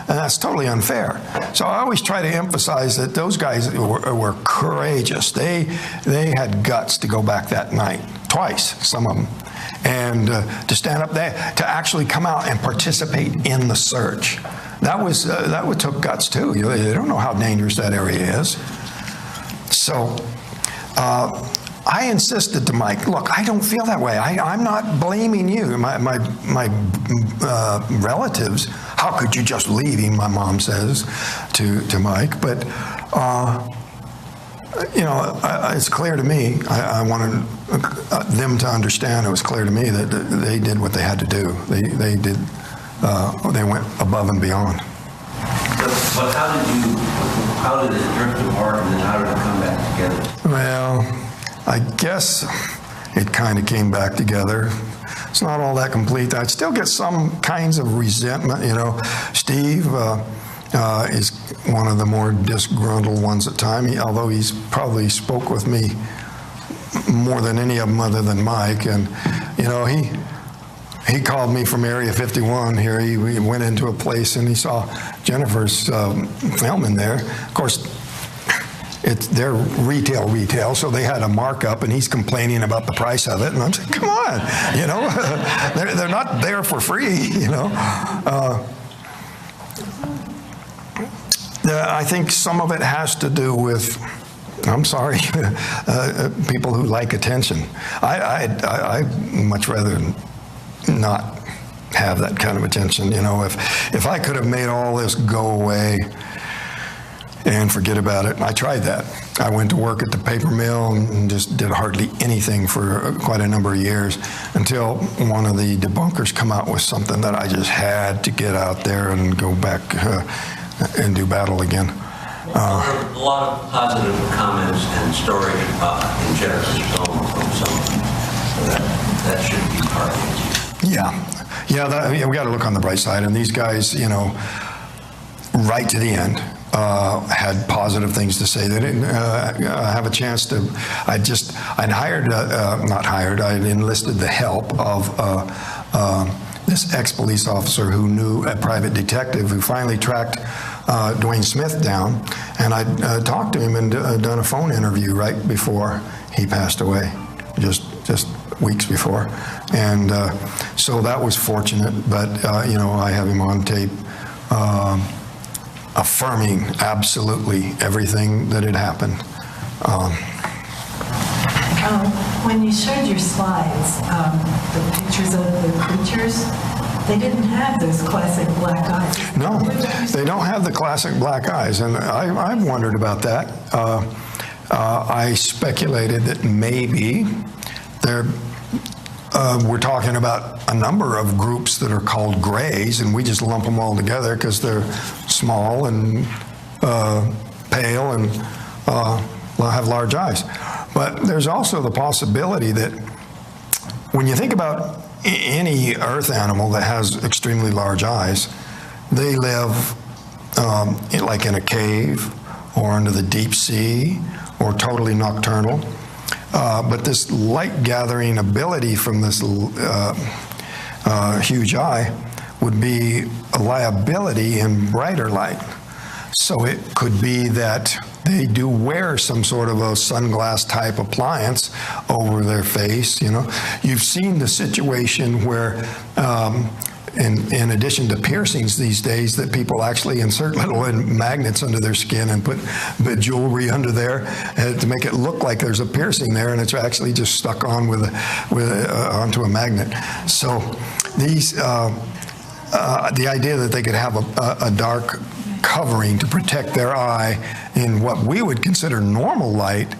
that's totally unfair. So I always try to emphasize that those guys were courageous. They had guts to go back that night, twice, some of them, and to stand up there, to actually come out and participate in the search. That took guts too. They don't know how dangerous that area is. So, I insisted to Mike, look, I don't feel that way. I'm not blaming you, my relatives. How could you just leave him, my mom says to Mike. But, it's clear to me, I wanted them to understand, it was clear to me that they did what they had to do. They went above and beyond. But how did it drift apart, and then how did it come back together? Well, I guess it kind of came back together. It's not all that complete. I'd still get some kinds of resentment. Steve is one of the more disgruntled ones at times, although he's probably spoke with me more than any of them other than Mike. And, he called me from Area 51 here. He went into a place and he saw Jennifer's film in there. Of course, it's their retail, so they had a markup, and he's complaining about the price of it. And I'm saying, come on, they're not there for free, I think some of it has to do with, I'm sorry, people who like attention. I'd much rather not have that kind of attention. If I could have made all this go away and forget about it. I tried that. I went to work at the paper mill and just did hardly anything for quite a number of years until one of the debunkers come out with something that I just had to get out there and go back and do battle again. A lot of positive comments and stories in Jennifer's film from some, so that should be part of it. Yeah, we got to look on the bright side. And these guys, right to the end, had positive things to say. They didn't have a chance to. I'd enlisted the help of this ex-police officer who knew a private detective who finally tracked Dwayne Smith down, and I talked to him and done a phone interview right before he passed away, just weeks before, and so that was fortunate. But I have him on tape affirming absolutely everything that had happened. When you showed your slides, the pictures of the creatures, they didn't have those classic black eyes. No, they don't have the classic black eyes, and I've wondered about that. I speculated that maybe we're talking about a number of groups that are called grays, and we just lump them all together because they're small and pale and have large eyes. But there's also the possibility that when you think about any earth animal that has extremely large eyes, they live like in a cave or under the deep sea or totally nocturnal. But this light gathering ability from this huge eye would be a liability in brighter light. So it could be that they do wear some sort of a sunglass type appliance over their face. You've seen the situation where in addition to piercings these days, that people actually insert little magnets under their skin and put the jewelry under there to make it look like there's a piercing there, and it's actually just stuck on onto a magnet. So these, the idea that they could have a dark covering to protect their eye in what we would consider normal light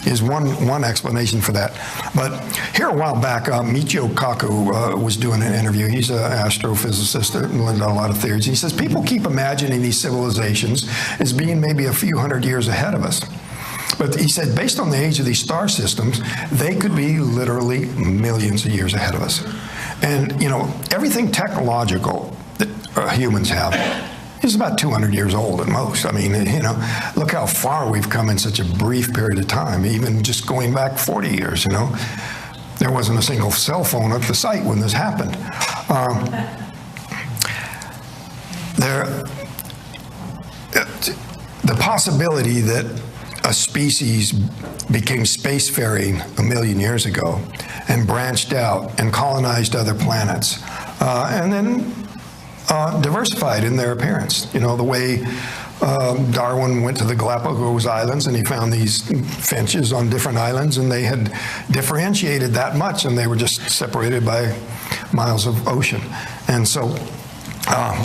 is one explanation for that. But here a while back, Michio Kaku was doing an interview. He's an astrophysicist that learned a lot of theories. He says people keep imagining these civilizations as being maybe a few hundred years ahead of us. But he said based on the age of these star systems, they could be literally millions of years ahead of us. And everything technological that humans have It's about 200 years old at most. I mean, you know, look how far we've come in such a brief period of time, even just going back 40 years, you know. There wasn't a single cell phone at the site when this happened. The possibility that a species became spacefaring a million years ago and branched out and colonized other planets, and then diversified in their appearance. You know, the way Darwin went to the Galapagos Islands and he found these finches on different islands, and they had differentiated that much, and they were just separated by miles of ocean. And so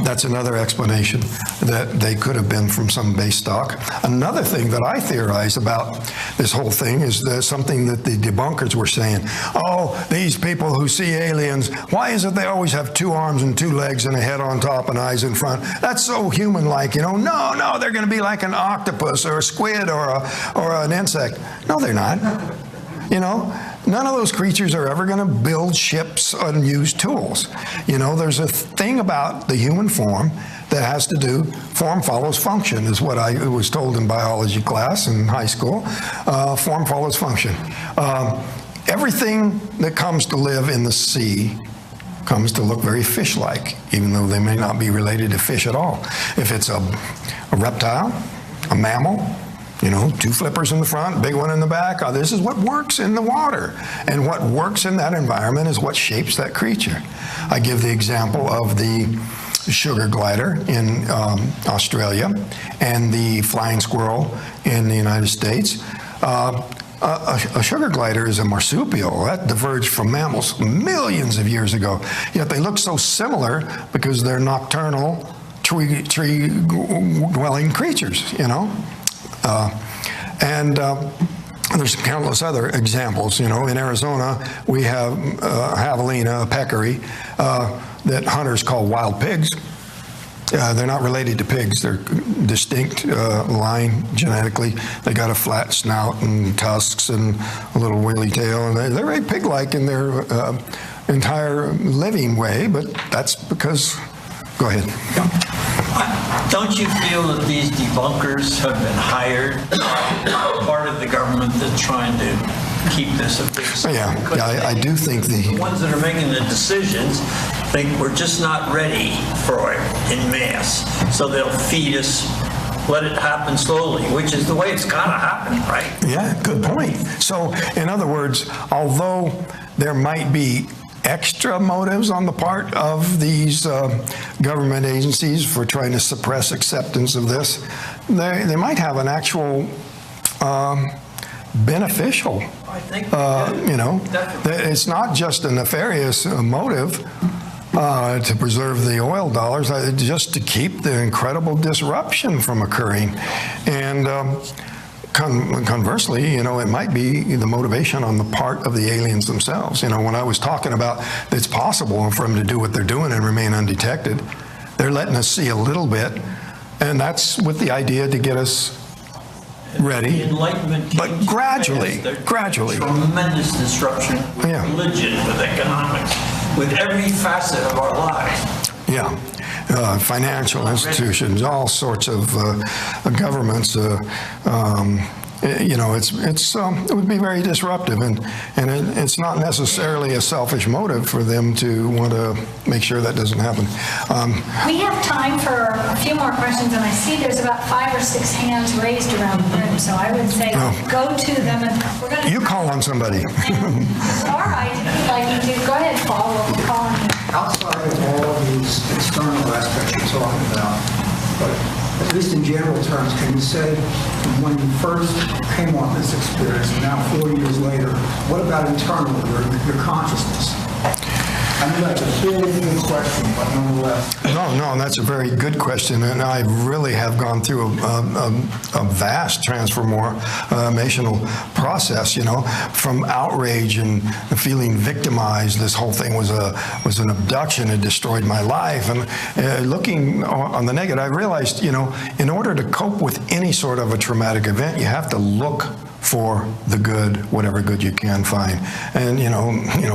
that's another explanation that they could have been from some base stock. Another thing that I theorize about this whole thing is something that the debunkers were saying. Oh, these people who see aliens, why is it they always have 2 arms and 2 legs and a head on top and eyes in front? That's so human-like, you know. No, they're going to be like an octopus or a squid or an insect. No, they're not. You know, none of those creatures are ever going to build ships and use tools. You know, there's a thing about the human form that has to do, form follows function, is what I was told in biology class in high school. Form follows function. Everything that comes to live in the sea comes to look very fish-like, even though they may not be related to fish at all. If it's a reptile, a mammal, you know, 2 flippers in the front, big one in the back. This is what works in the water. And what works in that environment is what shapes that creature. I give the example of the sugar glider in Australia and the flying squirrel in the United States. A sugar glider is a marsupial that diverged from mammals millions of years ago. Yet they look so similar because they're nocturnal, tree-dwelling creatures, you know. There's countless other examples. You know, in Arizona, we have javelina, a peccary, that hunters call wild pigs. They're not related to pigs. They're distinct line genetically. They got a flat snout and tusks and a little wily tail, and they're very pig-like in their entire living way, but that's because, go ahead. Don't you feel that these debunkers have been hired, part of the government that's trying to keep this a big secret? Yeah, I do think the ones that are making the decisions think we're just not ready for it in mass, so they'll feed us, let it happen slowly, which is the way it's got to happen, right? Yeah, good point. So, in other words, although there might be extra motives on the part of these government agencies for trying to suppress acceptance of this, they might have an actual beneficial, I think you know, definitely. It's not just a nefarious motive to preserve the oil dollars, just to keep the incredible disruption from occurring. And conversely, you know, it might be the motivation on the part of the aliens themselves. You know, when I was talking about it's possible for them to do what they're doing and remain undetected, they're letting us see a little bit, and that's with the idea to get us ready. The Enlightenment, but gradually. Tremendous disruption with religion, with economics, with every facet of our lives. Yeah. Financial institutions, all sorts of governments. You know, it would be very disruptive, and it's not necessarily a selfish motive for them to want to make sure that doesn't happen. We have time for a few more questions, and I see there's about 5 or 6 hands raised around the room, so I would say go to them, and we're going to... You call on somebody. All right, if you'd like me to. Go ahead, Paul, we'll call on you. Outside of all of these external aspects you're talking about, but at least in general terms, can you say when you first came on this experience, and now 4 years later, what about internally, your consciousness? I know that's a big question, but nonetheless. No, that's a very good question, and I really have gone through a vast transformational process. You know, from outrage and feeling victimized. This whole thing was an abduction. It destroyed my life. And looking on the negative, I realized, you know, in order to cope with any sort of a traumatic event, you have to look for the good, whatever good you can find. And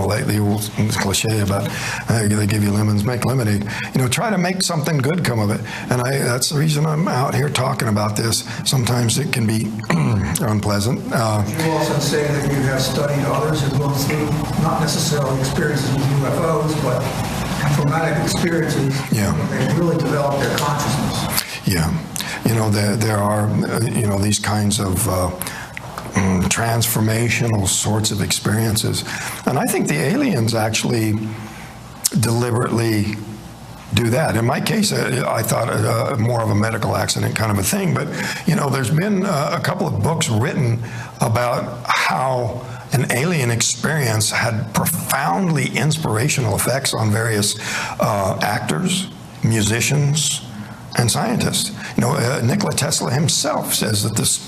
like the old cliche about they give you lemons, make lemonade. Try to make something good come of it. And that's the reason I'm out here talking about this. Sometimes it can be unpleasant. You also say that you have studied others who go through not necessarily experiences with UFOs, but traumatic experiences. Yeah. They really develop their consciousness. Yeah. There are, these kinds of transformational sorts of experiences. And I think the aliens actually deliberately do that. In my case, I thought more of a medical accident kind of a thing, but there's been a couple of books written about how an alien experience had profoundly inspirational effects on various actors, musicians, and scientists. Nikola Tesla himself says that this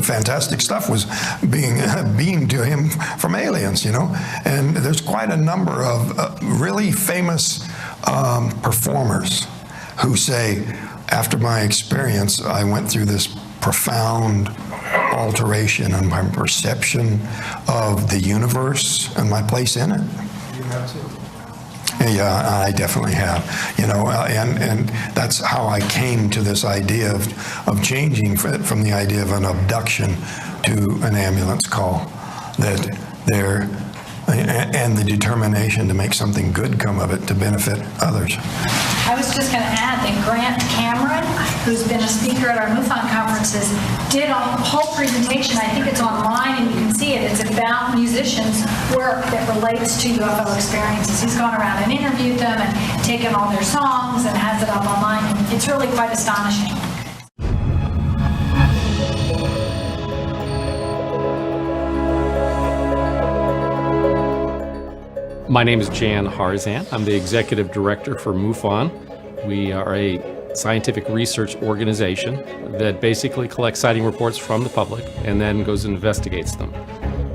fantastic stuff was being beamed to him from aliens, And there's quite a number of really famous performers who say, after my experience, I went through this profound alteration in my perception of the universe and my place in it. You have to. Yeah, I definitely have, and that's how I came to this idea of changing from the idea of an abduction to an ambulance call, and the determination to make something good come of it to benefit others. I was just going to add that Grant Cameron, who's been a speaker at our MUFON conferences, did a whole presentation. I think it's online and you can see it. It's about musicians' work that relates to UFO experiences. He's gone around and interviewed them and taken all their songs and has it up online. And it's really quite astonishing. My name is Jan Harzan. I'm the executive director for MUFON. We are a scientific research organization that basically collects sighting reports from the public and then goes and investigates them.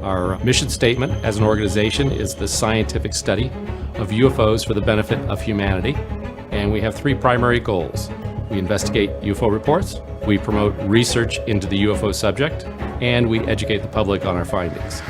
Our mission statement as an organization is the scientific study of UFOs for the benefit of humanity. And we have three primary goals. We investigate UFO reports, we promote research into the UFO subject, and we educate the public on our findings.